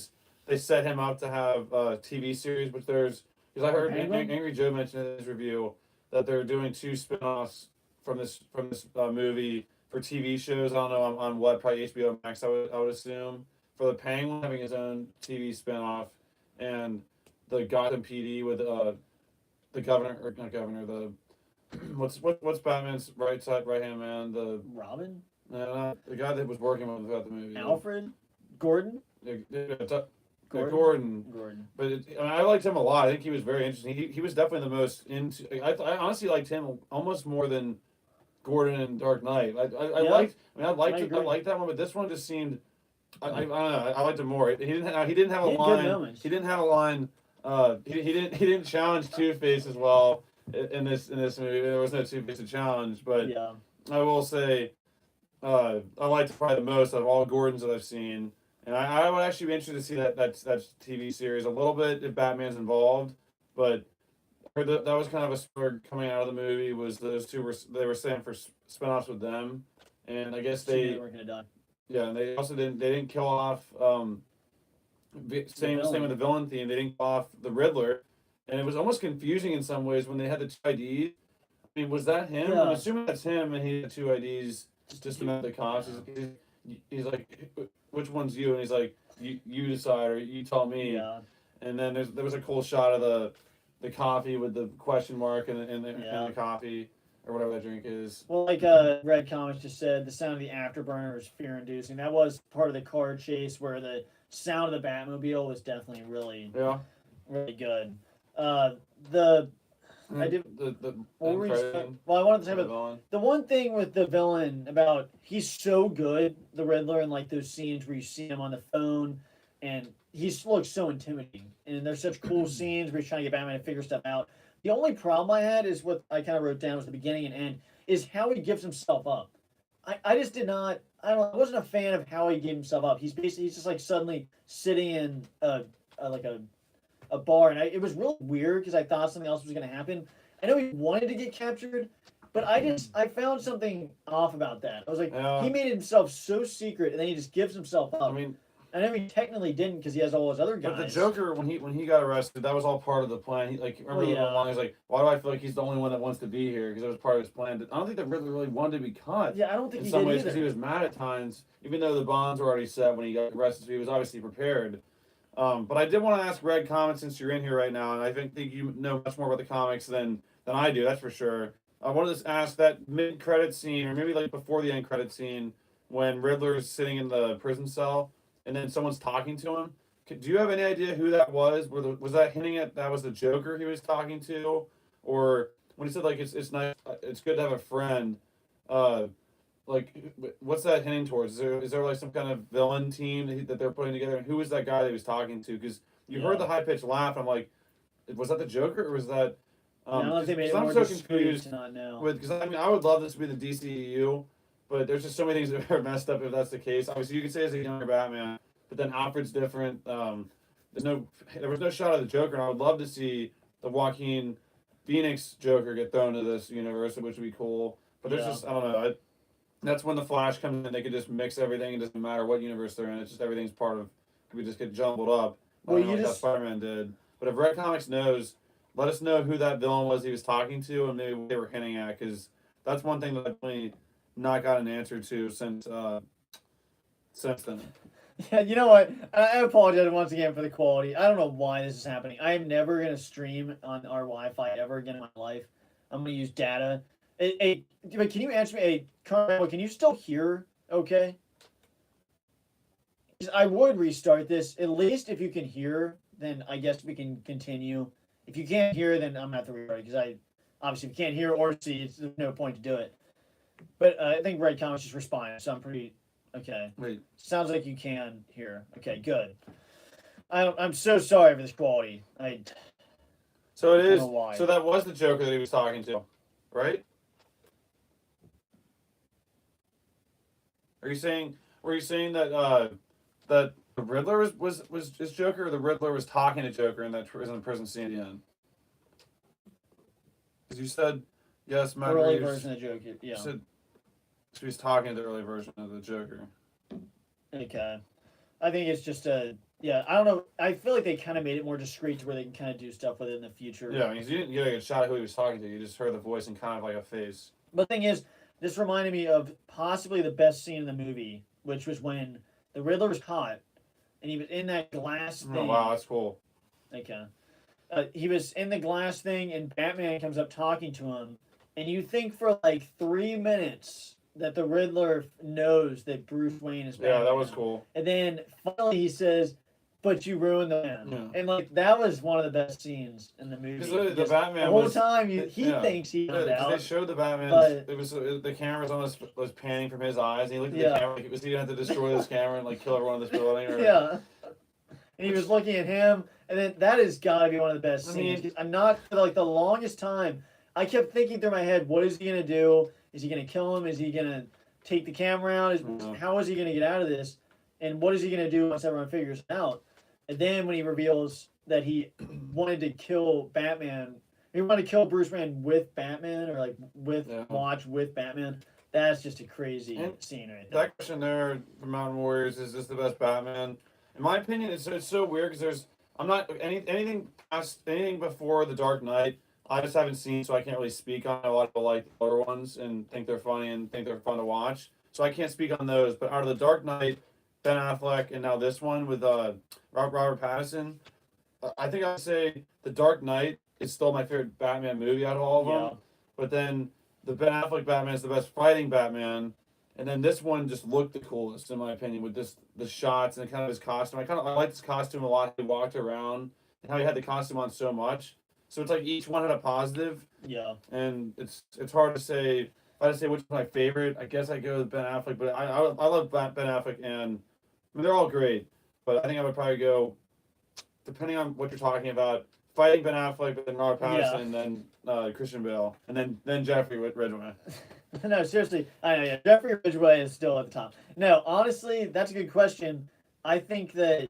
they set him up to have a TV series, because I heard Angry Joe mention in his review that they're doing 2 spin-offs from this movie for TV shows. I don't know on what, probably HBO Max. I would assume for the Penguin having his own TV spinoff, and the Gotham PD with the governor or not governor, the what's Batman's right hand man, the Robin. No, the guy that was working with throughout the movie. Alfred, Gordon. Gordon. But I liked him a lot. I think he was very interesting. He was definitely the most into. I honestly liked him almost more than Gordon and Dark Knight. I liked that one, but this one just seemed. I don't know. I liked him more. He didn't have a line. He didn't have a line. He didn't challenge Two-Face as well in this movie. There was no Two-Face to challenge, but I will say, I liked probably the most of all Gordons that I've seen. And I would actually be interested to see that TV series a little bit if Batman's involved, but I heard that was kind of a spur coming out of the movie was those two were saying for spinoffs with them, and I guess they weren't gonna die. Yeah, and they also didn't kill off same with the villain theme. They didn't kill off the Riddler, and it was almost confusing in some ways when they had the 2 IDs. I mean, was that him? Yeah. I'm assuming that's him, and he had 2 IDs just to make the cops. He's like, which one's you? And he's like, you decide, or you tell me. Yeah. And then there was a cool shot of the coffee with the question mark and the coffee, or whatever that drink is. Well, like Red Comics just said, the sound of the afterburner was fear-inducing. That was part of the car chase where the sound of the Batmobile was definitely really good. I wanted to say about the one thing with the villain about he's so good, the Riddler, and like those scenes where you see him on the phone and he looks so intimidating, and there's such cool scenes where he's trying to get Batman to figure stuff out. The only problem I had is what I kind of wrote down was the beginning and end is how he gives himself up. I just did not. I don't. I wasn't a fan of how he gave himself up. He's just like suddenly sitting in like a bar, and it was really weird because I thought something else was going to happen. I know he wanted to get captured, but I found something off about that. I was like, he made himself so secret, and then he just gives himself up. I mean, I know he technically didn't because he has all those other guys. but the Joker, when he got arrested, that was all part of the plan. He remember the line? He's like, "Why do I feel like he's the only one that wants to be here?" Because it was part of his plan. I don't think the Riddler really wanted to be caught. Yeah, I don't think in he some did ways either. because he was mad at times, even though the bonds were already set when he got arrested. So he was obviously prepared. But I did want to ask Red Comment since you're in here right now, and I think you know much more about the comics than I do. That's for sure. I wanted to ask that mid-credit scene, or maybe like before the end credit scene, when Riddler's sitting in the prison cell, and then someone's talking to him. Do you have any idea who that was? Was that hinting at that was the Joker he was talking to, or when he said like it's nice, it's good to have a friend, like what's that hinting towards? Is there like some kind of villain team that they're putting together? And who was that guy that he was talking to? Because you heard the high pitched laugh. I'm like, was that the Joker or was that? Now they made it I'm more so discreet confused to not know. because I mean I would love this to be the DCEU, but there's just so many things that are messed up if that's the case. Obviously, you could say it's a younger Batman, but then Alfred's different. There was no shot of the Joker, and I would love to see the Joaquin Phoenix Joker get thrown into this universe, which would be cool. But there's just I don't know. That's when the Flash comes in. They could just mix everything. It doesn't matter what universe they're in. It's just everything's part of. We just get jumbled up. Well, like how Spider-Man did. But if Red Comics knows, let us know who that villain was he was talking to, and maybe what they were hinting at, because that's one thing that I've definitely not got an answer to since then. Yeah, you know what? I apologize once again for the quality. I don't know why this is happening. I am never going to stream on our Wi-Fi ever again in my life. I'm going to use data. Hey, can you answer me? Hey, Carmelo, can you still hear okay? 'Cause I would restart this. At least if you can hear, then I guess we can continue. If you can't hear, then I'm going to have to restart it because obviously if you can't hear or see, there's no point to do it. But I think Red Comics just responded, so I'm pretty... Okay. Wait. Sounds like you can hear. Okay, good. I'm so sorry for this quality. So it is. know why. So that was the Joker that he was talking to, right? Were you saying that that the Riddler was his Joker, or the Riddler was talking to Joker in that prison scene at the end? Because you said yes, Matt early Reeves. version of Joker. Yeah. You said he was talking to the early version of the Joker. Okay. I think it's just I don't know. I feel like they kind of made it more discreet to where they can kind of do stuff with it in the future. Yeah, because you didn't get a shot of who he was talking to. You just heard the voice and kind of like a face. But the thing is, this reminded me of possibly the best scene in the movie, which was when the Riddler was caught, and he was in that glass thing. Oh, wow, that's cool. Okay. He was in the glass thing, and Batman comes up talking to him, and you think for like 3 minutes that the Riddler knows that Bruce Wayne is Batman. Yeah, that was cool. And then finally he says, "But you ruined the man." Yeah. And like that was one of the best scenes in the movie. Because the Batman the whole was, time he thinks he found out. They showed the Batman. But, it was the camera was panning from his eyes, and he looked at the camera like, was he going to have to destroy this camera and like kill everyone in this building? Or... Yeah. And he was looking at him, and then that has got to be one of the best scenes. I'm not for like the longest time. I kept thinking through my head, what is he gonna do? Is he gonna kill him? Is he gonna take the camera out? How is he gonna get out of this? And what is he gonna do once everyone figures it out? And then when he reveals that he wanted to kill Batman, he wanted to kill Bruce Wayne with Batman, or like watch with Batman. That's just a crazy scene right there. That question there from Mountain Warriors, is this the best Batman? In my opinion, it's so weird because I'm not anything before The Dark Knight. I just haven't seen, so I can't really speak on it. A lot of people like the other ones and think they're funny and think they're fun to watch. So I can't speak on those. But out of The Dark Knight, Ben Affleck, and now this one with Robert Pattinson, I think I'd say The Dark Knight is still my favorite Batman movie out of all of them. But then the Ben Affleck Batman is the best fighting Batman. And then this one just looked the coolest, in my opinion, with the shots and kind of his costume. I like his costume a lot. He walked around and how he had the costume on so much. So it's like each one had a positive. Yeah. And it's hard to say. If I had to say which is my favorite, I guess I go with Ben Affleck. But I love Ben Affleck, and I mean they're all great. But I think I would probably go, depending on what you're talking about, fighting Ben Affleck, but then Robert Pattinson, then Christian Bale, and then Jeffrey Ridgway. No, seriously, I know. Yeah, Jeffrey Ridgway is still at the top. No, honestly, that's a good question. I think that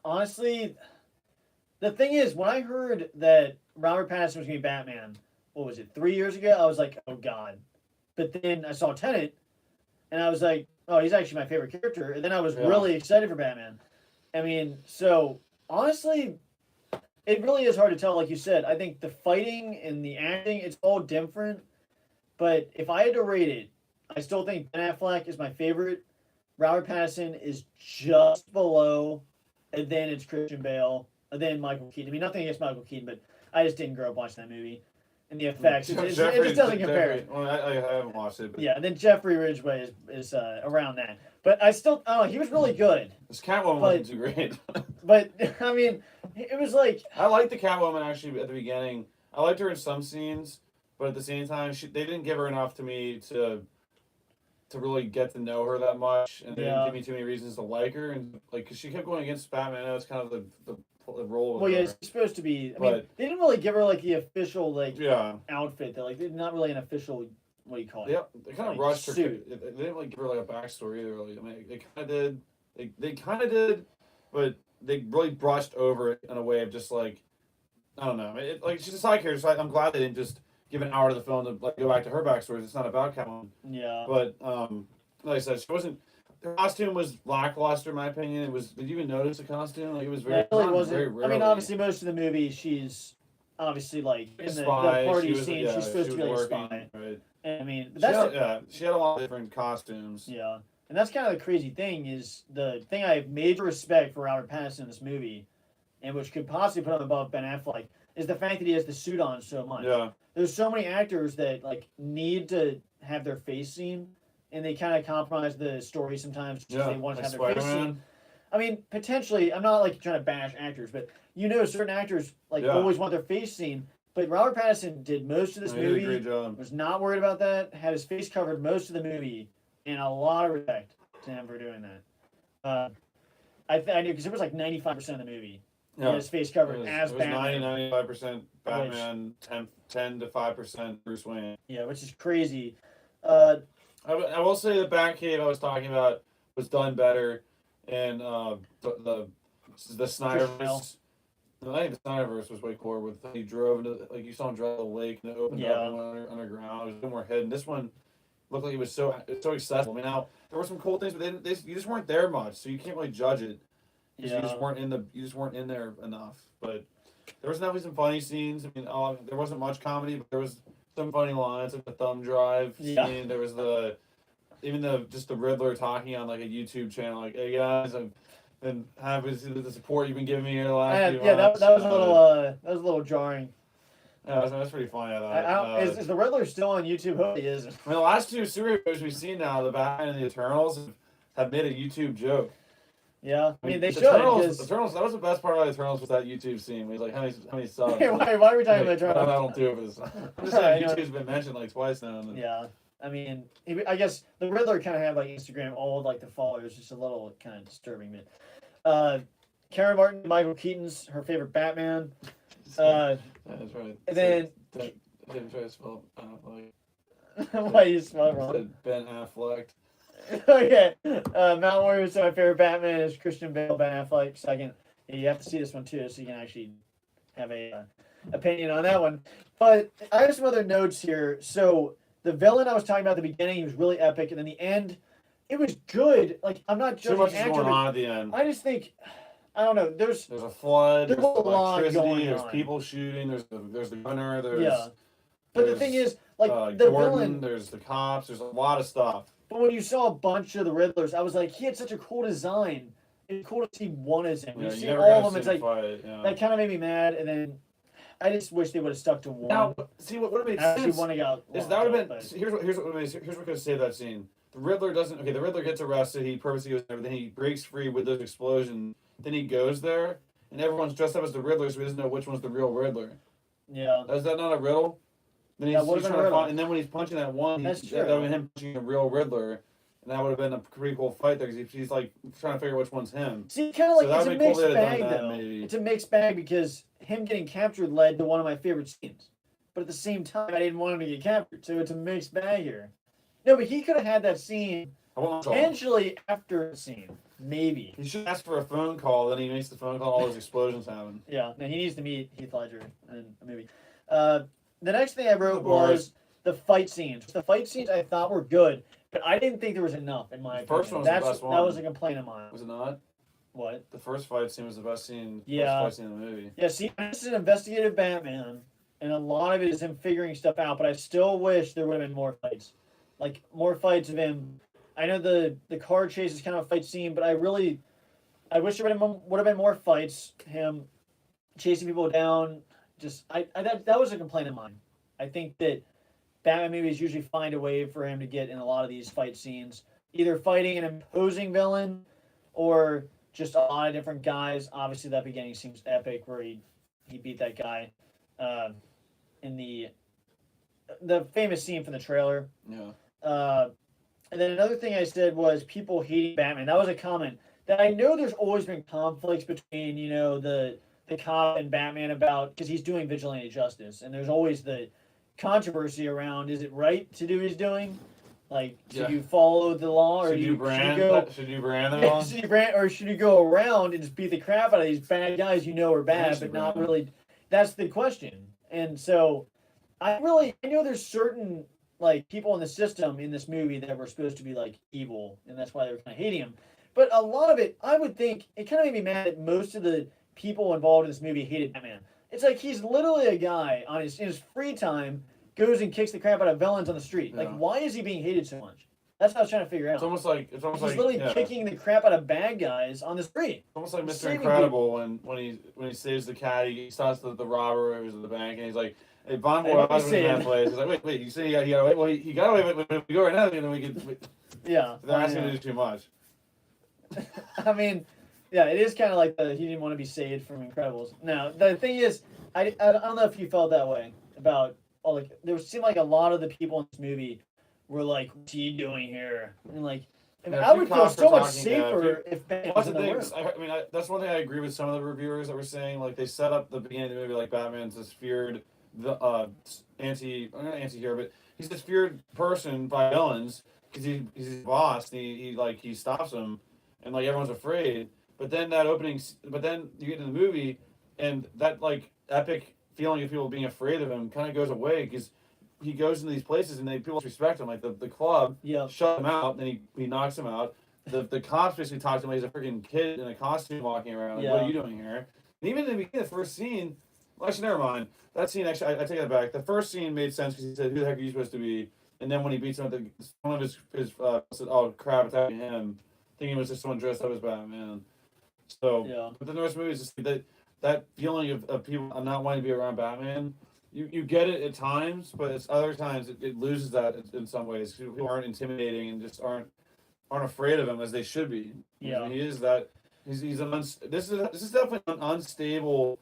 honestly, the thing is, when I heard that Robert Pattinson was going to be Batman, what was it, 3 years ago? I was like, oh god. But then I saw Tenet, and I was like, oh, he's actually my favorite character. And then I was really excited for Batman. I mean, so honestly, it really is hard to tell. Like you said, I think the fighting and the acting, it's all different. But if I had to rate it, I still think Ben Affleck is my favorite. Robert Pattinson is just below, and then it's Christian Bale, and then Michael Keaton. I mean, nothing against Michael Keaton, but I just didn't grow up watching that movie. And the effects, it just doesn't compare. Well, I haven't watched it. But... Yeah, and then Jeffrey Ridgway is around that. But I still, I don't know, he was really good. This Catwoman wasn't too great. But, I mean, it was like... I liked the Catwoman, actually, at the beginning. I liked her in some scenes, but at the same time, they didn't give her enough to me to really get to know her that much, and they didn't give me too many reasons to like her, and like, cause she kept going against Batman. That was kind of the role. Well, yeah, it's supposed to be. I mean, they didn't really give her like the official outfit. That like, not really an official. What do you call it? Yeah, they kind of rushed her. They didn't like give her like a backstory either. Like, I mean, they kind of did. They kind of did, but they really brushed over it in a way of just like, I don't know. Like she's a side character, so I'm glad they didn't just give an hour to the film to like go back to her backstory. It's not about Catwoman. Yeah. But like I said, she wasn't. Her costume was lackluster, in my opinion. It was. Did you even notice the costume? Like it was very. It really wasn't. Very rarely. I mean, obviously, most of the movie, she's obviously like in the party scene. She's supposed to be like a spy. Right. And, I mean, but that's she had a lot of different costumes. Yeah, and that's kind of the crazy thing is the thing I have major respect for Robert Pattinson in this movie, and which could possibly put him above Ben Affleck, is the fact that he has the suit on so much. Yeah. There's so many actors that like need to have their face seen, and they kind of compromise the story sometimes because they want to have their face seen. I mean, potentially, I'm not like trying to bash actors, but certain actors like always want their face seen. But Robert Pattinson did most of this movie. Did a great job. Was not worried about that. Had his face covered most of the movie, and a lot of respect to him for doing that. I knew because it was like 95% of the movie. Yeah. His face covered as Batman. 95% Batman, 10 to 5% Bruce Wayne. Yeah, which is crazy. I will say the Batcave I was talking about was done better, and the Snyderverse. I think the Snyderverse was way cooler. With he drove into you saw him drive the lake and it opened up and went underground. It was a bit more hidden. This one looked like it was so accessible. I mean, now there were some cool things, but you just weren't there much, so you can't really judge it. You just weren't in there enough. But there was definitely some funny scenes. I mean, there wasn't much comedy, but there was some funny lines, like the thumb drive scene. There was the Riddler talking on like a YouTube channel, like, "Hey guys, I've been happy to see the support you've been giving me here the last few months." that was a little jarring. Yeah, that's pretty funny. I thought. Is the Riddler still on YouTube? Hope he is. I mean, the last two superheroes we've seen now, the Batman and the Eternals, have made a YouTube joke. Yeah, I mean they should. Eternals, that was the best part about Eternals was that YouTube scene. He's like, how many subs? Why are we talking about Eternals? I don't do it for this. I'm just saying YouTube's been mentioned like twice now. Yeah, I mean, I guess the Riddler kind of had like Instagram old, like the followers, just a little kind of disturbing. But Karen Martin, Michael Keaton's her favorite Batman. That's right. And then I didn't try to spell Affleck. Why you spell it wrong? Ben Affleck. Okay. Mount Warrior said my favorite Batman is Christian Bale, Ben Affleck. Second, you have to see this one too, so you can actually have a opinion on that one. But I have some other notes here. So the villain I was talking about at the beginning, he was really epic, and then the end, it was good. Like I'm not judging the actor, going on at the end. I just think, I don't know. There's a flood. There's electricity. There's people shooting. There's the gunner. But the thing is, like the Gordon, villain. There's the cops. There's a lot of stuff. But when you saw a bunch of the Riddlers, I was like, he had such a cool design. It's cool to see one as him. You see all of them, it's like that kind of made me mad. And then I just wish they would have stuck to one. Now, see what would have made sense. One got is that would have been here's what could have saved that scene. The Riddler doesn't. Okay, the Riddler gets arrested. He purposely goes there. Then he breaks free with those explosions. Then he goes there, and everyone's dressed up as the Riddler, so he doesn't know which one's the real Riddler. Yeah. Is that not a riddle? Then he's trying to find, and then when he's punching that one, that would be him punching the real Riddler. and that would have been a pretty cool fight there because he's like trying to figure out which one's him. See, kind of like So it's a that'd be cool mixed if they had bag done that, though. maybe. It's a mixed bag because him getting captured led to one of my favorite scenes, but at the same time, I didn't want him to get captured, so it's a mixed bag here. No, but he could have had that scene potentially after the scene, maybe. He should ask for a phone call. Then he makes the phone call. All those explosions happen. Yeah, no, he needs to meet Heath Ledger in a movie. The next thing I wrote was the fight scenes. The fight scenes I thought were good, but I didn't think there was enough in my opinion. First one was the best one. That was a complaint of mine. Was it not? What? The first fight scene was the best scene. Yeah. First fight scene in the movie. Yeah. See, this is an investigative Batman, and a lot of it is him figuring stuff out. But I still wish there would have been more fights, like more fights of him. I know the car chase is kind of a fight scene, but I wish there would have been more fights. Him chasing people down. That was a complaint of mine. I think that Batman movies usually find a way for him to get in a lot of these fight scenes, either fighting an imposing villain, or just a lot of different guys. Obviously, that beginning seems epic, where he beat that guy in the famous scene from the trailer. Yeah. And then another thing I said was people hating Batman. That was a comment that I know there's always been conflicts between, the cop and Batman about, because he's doing vigilante justice, and there's always the controversy around, is it right to do what he's doing? Like, should you follow the law, or should you brand them all? Should you go around and just beat the crap out of these bad guys are bad, but not really? That's the question. And so, I know there's certain people in the system in this movie that were supposed to be evil, and that's why they were kind of hating him. But a lot of it, I would think, it kind of made me mad that most of the people involved in this movie hated Batman. It's like he's literally a guy in his free time goes and kicks the crap out of villains on the street. Yeah. Why is he being hated so much? That's what I was trying to figure out. It's almost like he's literally kicking the crap out of bad guys on the street. It's almost like Mr. Incredible when he saves the cat, he stops the robber who's at the bank, and he's like, "Hey, Bon Voyage was in that place." He's like, "Wait, you say you gotta wait? Well, you gotta wait. But we go right now, and then we can." Yeah, they're asking to do too much. I mean, yeah, it is kind of like he didn't want to be saved from Incredibles. Now, the thing is, I don't know if you felt that way about there seemed like a lot of the people in this movie were like, "What's he doing here?" And I would feel so much safer if Batman was in the room. I mean, that's one thing I agree with some of the reviewers that were saying. Like, they set up the beginning of the movie like Batman's this feared anti-hero, but he's this feared person by villains because he's his boss. And he stops him, and everyone's afraid. But then you get in the movie, and that epic feeling of people being afraid of him kind of goes away because he goes into these places and people respect him. Like the club, shut him out, then he knocks him out. The cops basically talk to him like he's a freaking kid in a costume walking around. Like, what are you doing here? And even in the beginning, the first scene, well, actually, never mind. That scene, actually, I take that back. The first scene made sense because he said, "Who the heck are you supposed to be?" And then when he beats him, one of his said, "Oh crap, attacking him," thinking it was just someone dressed up as Batman. So, but then the rest of the movie is just that feeling of people not wanting to be around Batman. You get it at times, but it's other times it loses that in some ways. People aren't intimidating and just aren't afraid of him as they should be. Yeah, I mean, he is that. This is definitely an unstable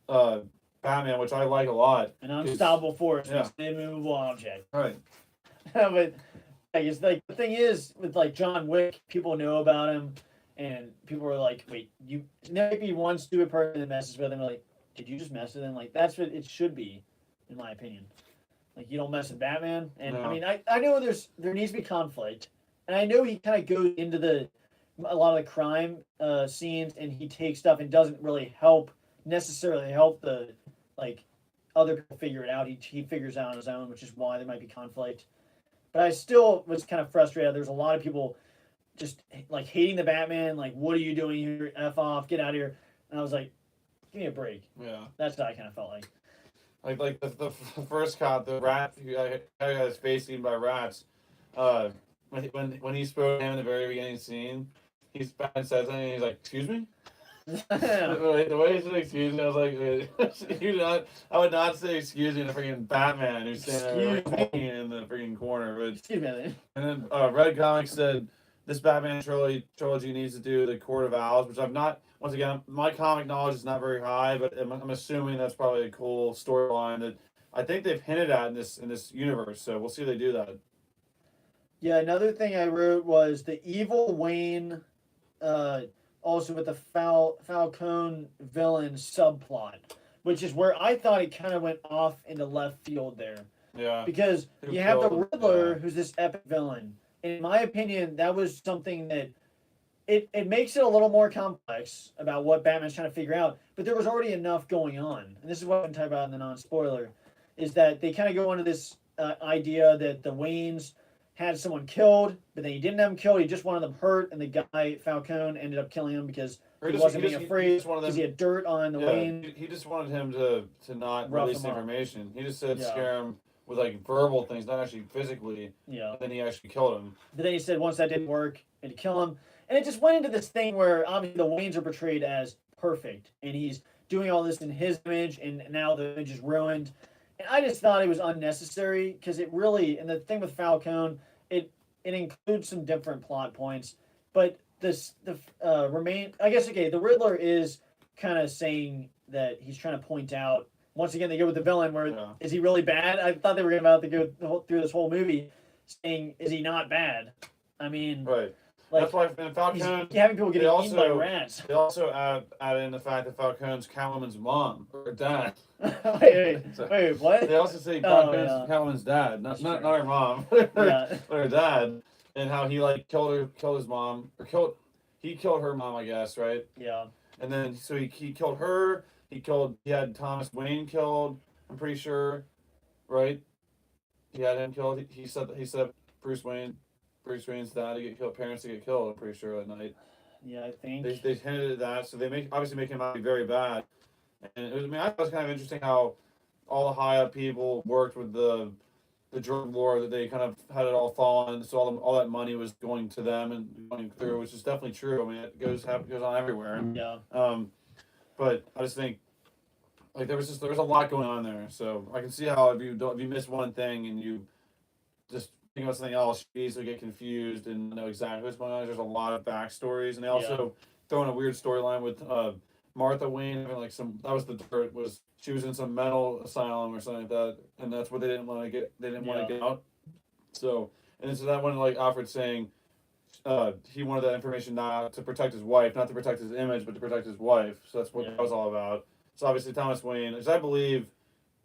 Batman, which I like a lot. An unstoppable force, an immovable object. Right. But I guess the thing is with John Wick, people know about him, and people are like, "Wait, there might be one stupid person that messes with him." Like, did you just mess with him? That's what it should be, in my opinion. You don't mess with Batman, and no. I mean, I know there needs to be conflict, and I know he kind of goes into a lot of the crime scenes, and he takes stuff and doesn't really necessarily help the other people figure it out. He figures it out on his own, which is why there might be conflict. But I still was kind of frustrated. There's a lot of people just hating the Batman. What are you doing here? F off, get out of here. And I was like, give me a break. Yeah, that's what I kind of felt like. Like the first cop, the rat who got his face eaten by rats. When he spoke to him in the very beginning scene, Batman said something, and he's like, "Excuse me." The way he said "excuse me," I was like, I would not say "excuse me" to freaking Batman who's standing there in the freaking corner. But excuse me. And then Red Comics said this Batman trilogy needs to do the Court of Owls, which I've not. Once again, my comic knowledge is not very high, but I'm assuming that's probably a cool storyline that I think they've hinted at in this universe. So we'll see if they do that. Yeah, another thing I wrote was the evil Wayne, uh, also with the Falcone villain subplot, which is where I thought it kind of went off into left field there. Yeah. Because Who you have the killed? Riddler, Yeah. who's this epic villain. In my opinion, that was something that it makes it a little more complex about what Batman's trying to figure out. But there was already enough going on, and this is what I can talk about in the non-spoiler, is that they kind of go into this idea that the Waynes had someone killed, but then he didn't have him killed. He just wanted them hurt, and the guy Falcone ended up killing him because he wasn't being afraid wanted because them. he had dirt on the Yeah, Wayne. he just wanted him to not Rough release him up. information. He just said Yeah. scare him with like verbal things, not actually physically. Yeah. And then he actually killed him. But then he said once that didn't work, and to kill him. And it just went into this thing where obviously the Waynes are portrayed as perfect, and he's doing all this in his image, and now the image is ruined. And I just thought it was unnecessary because it really, and the thing with Falcone, it includes some different plot points, but the remain. I guess okay, the Riddler is kind of saying that he's trying to point out. Once again, they go with the villain. Where Yeah. is he really bad? I thought they were about to go through this whole movie saying, is he not bad? I mean, Right. like That's why in he's Falcone. having people getting eaten by rats. They also add in the fact that Falcone's Catwoman's mom or dad. wait, what? They also say Oh, Falcone's yeah. Catwoman's dad, That's not true. her mom, Yeah. but her dad, and how he like killed his mom, or he killed her mom, I guess, right? Yeah. And then so he killed her. He had Thomas Wayne killed. I'm pretty sure, right? He had him killed. He said Bruce Wayne's dad to get killed, parents to get killed. I'm pretty sure that night. Yeah, I think. They hinted at that, so they obviously make him out to be very bad. And I mean, I thought it was kind of interesting how all the high up people worked with the drug war, that they kind of had it all fall on, so all that money was going to them and going through, which is definitely true. I mean, it goes on everywhere. Yeah. But I just think like there was a lot going on there, so I can see how if you miss one thing and you just think about something else, you easily get confused and know exactly what's going on. There's a lot of backstories, and they also throw in a weird storyline with Martha Wayne having like she was in some mental asylum or something like that, and that's what they didn't want to get. They didn't want to get out. So that one, like Alfred saying, he wanted that information not to protect his wife, not to protect his image, but to protect his wife. So that's what that was all about. So obviously Thomas Wayne, which I believe,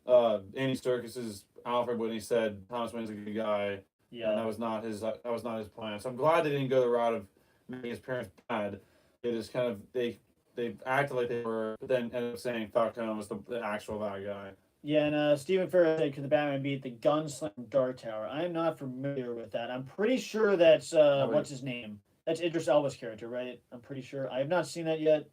Andy Serkis's Alfred when he said Thomas Wayne's a good guy. Yeah. And that was not his plan. So I'm glad they didn't go the route of making his parents bad. They just kind of they acted like they were, but then ended up saying Falcone was the actual bad guy. Yeah, and Stephen Ferris said, could the Batman beat the Gunslam Dark Tower? I am not familiar with that. I'm pretty sure that's, what's his name? That's Idris Elba's character, right? I'm pretty sure. I have not seen that yet.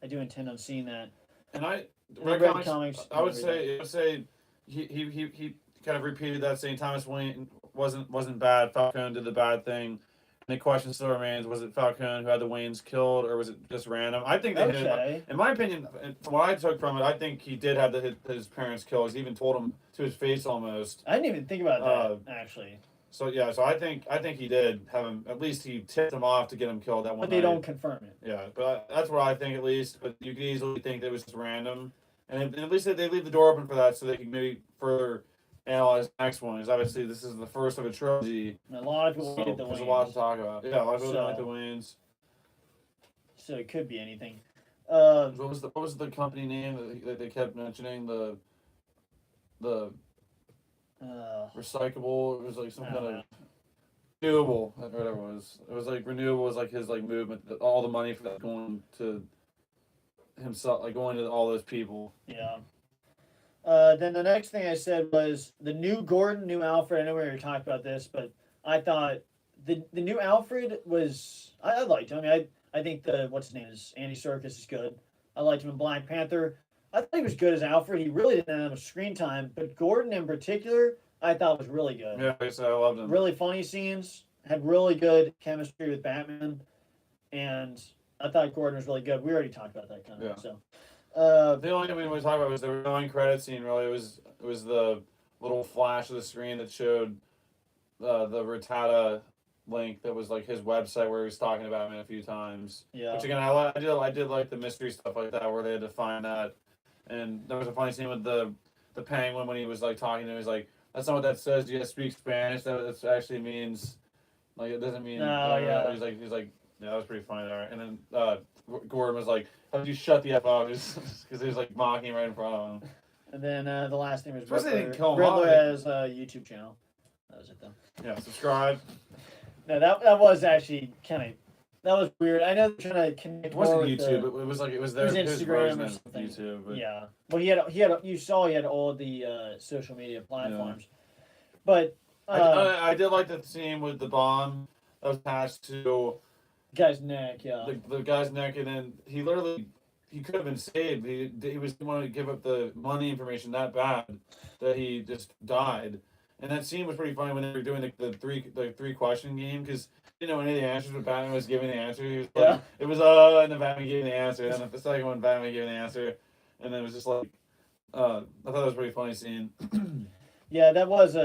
I do intend on seeing that. And I read comics. I would say he kind of repeated that, saying Thomas Wayne wasn't bad. Falcone did the bad thing. And the question still remains: was it Falcone who had the Waynes killed, or was it just random? I think they hit. In my opinion, from what I took from it, I think he did have his parents killed. He even told him to his face almost. I didn't even think about that actually. So yeah, so I think he did have him. At least he tipped him off to get him killed that one. But they don't confirm it. Yeah, but that's what I think at least. But you could easily think that it was just random, and at least they leave the door open for that, so they can maybe further analyze the next one. Because obviously this is the first of a trilogy. A lot of people hated the Waynes. There's a lot to talk about. Yeah, a lot of people don't like the Waynes. So it could be anything. What was the company name that they kept mentioning? The recyclable. It was like some kind of renewable. Whatever it was. It was like renewable was like his like movement. All the money for that going to himself, like going to all those people. Yeah. Then the next thing I said was the new Gordon, new Alfred. I know we already talked about this, but I thought the new Alfred was I liked him. I mean, I think what's his name is Andy Serkis is good. I liked him in Black Panther. I thought he was good as Alfred. He really didn't have much screen time, but Gordon in particular, I thought was really good. Yeah, I loved him. Really funny scenes, had really good chemistry with Batman, and I thought Gordon was really good. We already talked about that kind of so. The only thing we want to talk about was the renewing credit scene. Really, it was the little flash of the screen that showed the Rattata link that was like his website where he was talking about Batman a few times. Yeah. Which again, I did like the mystery stuff like that where they had to find that. And there was a funny scene with the Penguin when he was like talking to him. He was like, "That's not what that says. Do you speak Spanish? That actually means Like it doesn't mean. Oh, yeah. He's like, yeah, that was pretty funny there. And then Gordon was like, "How did you shut the f up?" Because he was like mocking right in front of him. And then the last name is Especially they Riddler. didn't kill him Riddler off. has a YouTube channel. That was it though. Yeah, subscribe. No, that was actually kind of that was weird. I know they're trying to connect It wasn't more with YouTube. the, It was like it was it their was his Instagram version or of something. YouTube. But Yeah. Well, he had you saw he had all the social media platforms, but I did like the scene with the bomb that was attached to guy's neck. Yeah. the guy's neck, and then he could have been saved. He was wanting to give up the money information that bad that he just died. And that scene was pretty funny when they were doing the three question game because you know any of the answers, but Batman was giving the answer. He was like, Yeah. it was and then Batman gave the answer, and then the second one Batman gave the answer, and then it was just like I thought that was a pretty funny scene. Yeah, that was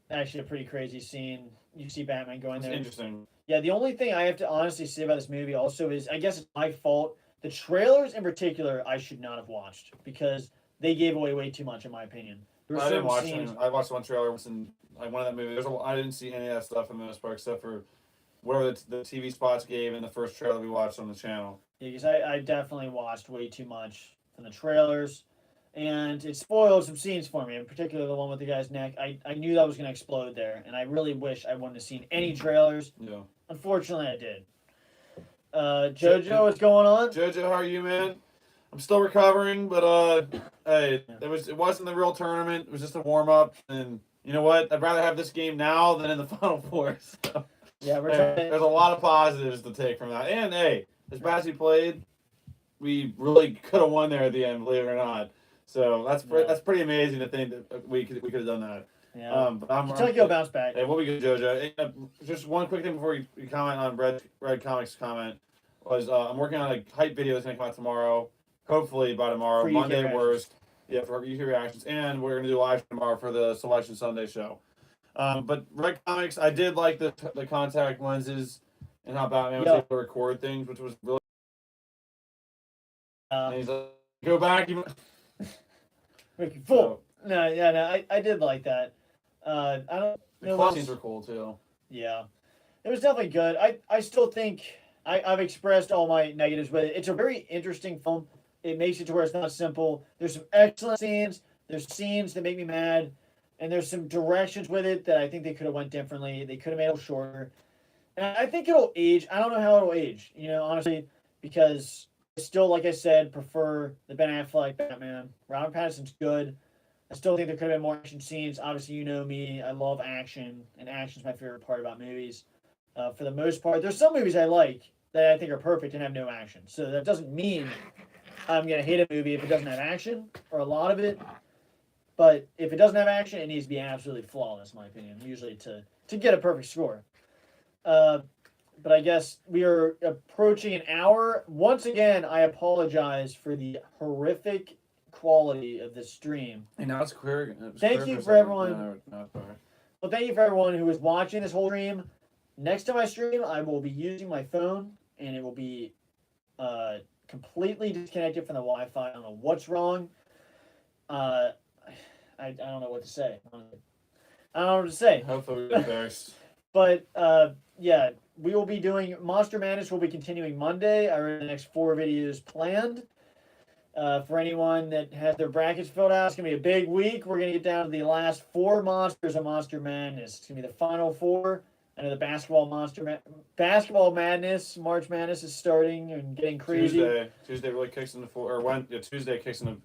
actually a pretty crazy scene. You see Batman going It's there. interesting. Yeah, the only thing I have to honestly say about this movie also is I guess it's my fault. The trailers in particular I should not have watched because they gave away way too much in my opinion. There were I didn't certain watch scenes. it. I watched one trailer once, and I went to that movie. I didn't see any of that stuff for the most part, except for whatever the TV spots gave in the first trailer we watched on the channel. Yeah, because I definitely watched way too much from the trailers, and it spoiled some scenes for me. In particular, the one with the guy's neck. I knew that was going to explode there, and I really wish I wouldn't have seen any trailers. Yeah. Unfortunately, I did. Jojo, what's going on? Jojo, how are you, man? I'm still recovering, but hey, it wasn't the real tournament. It was just a warm up, and you know what? I'd rather have this game now than in the Final Four. So, Yeah, we're hey, trying. there's a lot of positives to take from that. And hey, as bad as we played, we really could have won there at the end, believe it or not. So that's pretty amazing to think that we could have done that. Yeah. But I'm Kentucky will bounce back. Hey, what we good, Jojo? Hey, just one quick thing before you comment on Red Comics comment was I'm working on a hype video that's gonna come out tomorrow. Hopefully by tomorrow, For UK Monday reactions. worst. Yeah, for UK reactions, and we're gonna do a live tomorrow for the Selection Sunday show. But Red Comics, I did like the contact lenses and how Batman was able to record things, which was really. And he's like, go back. Full. No, I did like that. I don't. The claw scenes were cool too. Yeah, it was definitely good. I still think I've expressed all my negatives, but it's a very interesting film. It makes it to where it's not simple. There's some excellent scenes. There's scenes that make me mad, and there's some directions with it that I think they could have went differently. They could have made it shorter, and I think it'll age. I don't know how it'll age. You know, honestly, because I still, like I said, prefer the Ben Affleck Batman. Robert Pattinson's good. I still think there could have been more action scenes. Obviously, you know me. I love action, and action's my favorite part about movies. For the most part, there's some movies I like that I think are perfect and have no action. So that doesn't mean I'm going to hate a movie if it doesn't have action, or a lot of it. But if it doesn't have action, it needs to be absolutely flawless, in my opinion, usually to get a perfect score. But I guess we are approaching an hour. Once again, I apologize for the horrific quality of this stream. And now it's clear. Thank you for everyone. Well, thank you for everyone who is watching this whole stream. Next time I stream, I will be using my phone, and it will be completely disconnected from the Wi-Fi. I don't know what's wrong. I don't know what to say. I don't know what to say. Hopefully we get fixed. But yeah, we will be doing Monster Madness. Will be continuing Monday. I already have the next 4 videos planned. For anyone that has their brackets filled out, it's gonna be a big week. We're gonna get down to the last 4 monsters of Monster Madness. It's gonna be the final 4. I know the basketball madness, March Madness is starting and getting crazy. Tuesday really kicks into full, or Tuesday kicks into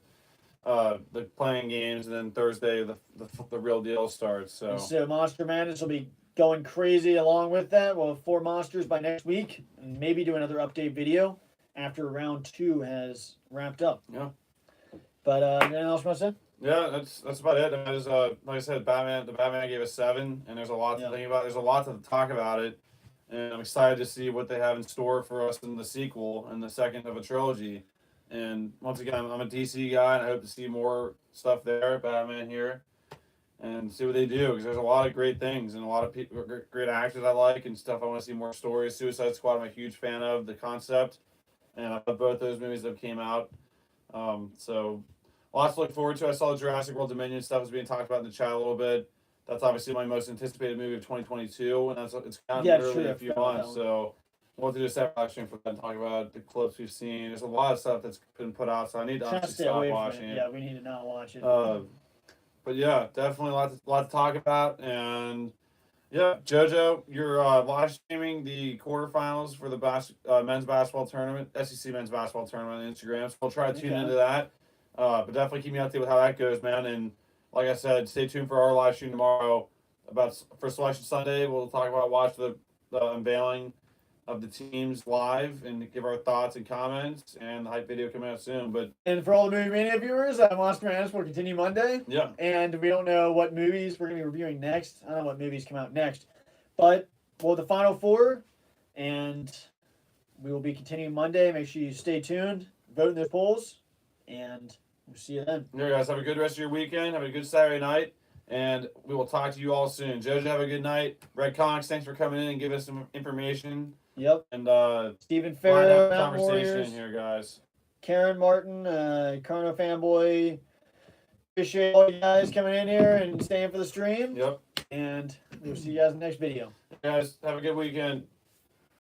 the playing games, and then Thursday the real deal starts. So Monster Madness will be going crazy along with that. We'll have 4 monsters by next week, and maybe do another update video after round 2 has wrapped up. Yeah. But anything else you want to say? Yeah, that's about it. I mean, like I said, the Batman gave a 7, and there's a lot to think about. There's a lot to talk about it, and I'm excited to see what they have in store for us in the sequel and the second of a trilogy. And once again, I'm a DC guy, and I hope to see more stuff there, Batman here, and see what they do, because there's a lot of great things and a lot of great actors I like and stuff. I want to see more stories. Suicide Squad, I'm a huge fan of the concept, and I love both those movies that came out. So lots to look forward to. I saw the Jurassic World Dominion stuff was being talked about in the chat a little bit. that's obviously my most anticipated movie of 2022, and it's kind Yeah, of early true, I a few forgot about months. that one. So we'll do a separate live stream for that and talk about the clips we've seen. There's a lot of stuff that's been put out, so I need to Trying to honestly stay stop away from watching it. it. Yeah, we need to not watch it. But yeah, definitely a lot to talk about, and yeah, JoJo, you're live streaming the quarterfinals for the men's basketball tournament, SEC men's basketball tournament on Instagram. So we'll try to tune Okay. into that. But definitely keep me updated with how that goes, man. And like I said, stay tuned for our live stream tomorrow for Selection Sunday. We'll talk about watch the unveiling of the teams live and give our thoughts and comments, and the hype video coming out soon. But And for all the Movie Mania viewers, Monster Madness will continue Monday. yeah, And we don't know what movies we're going to be reviewing next. I don't know what movies come out next. But we'll have the final four, and we will be continuing Monday. Make sure you stay tuned, vote in the polls, and we'll see you then. there, guys. Have a good rest of your weekend. Have a good Saturday night. And we will talk to you all soon. JoJo, have a good night. Red Comics, thanks for coming in and giving us some information. Yep. And Stephen we'll have Farrow, a Mountain conversation Warriors, in here, guys. Karen Martin, Carno Fanboy. Appreciate all you guys coming in here and staying for the stream. Yep. And we'll see you guys in the next video. Guys, have a good weekend.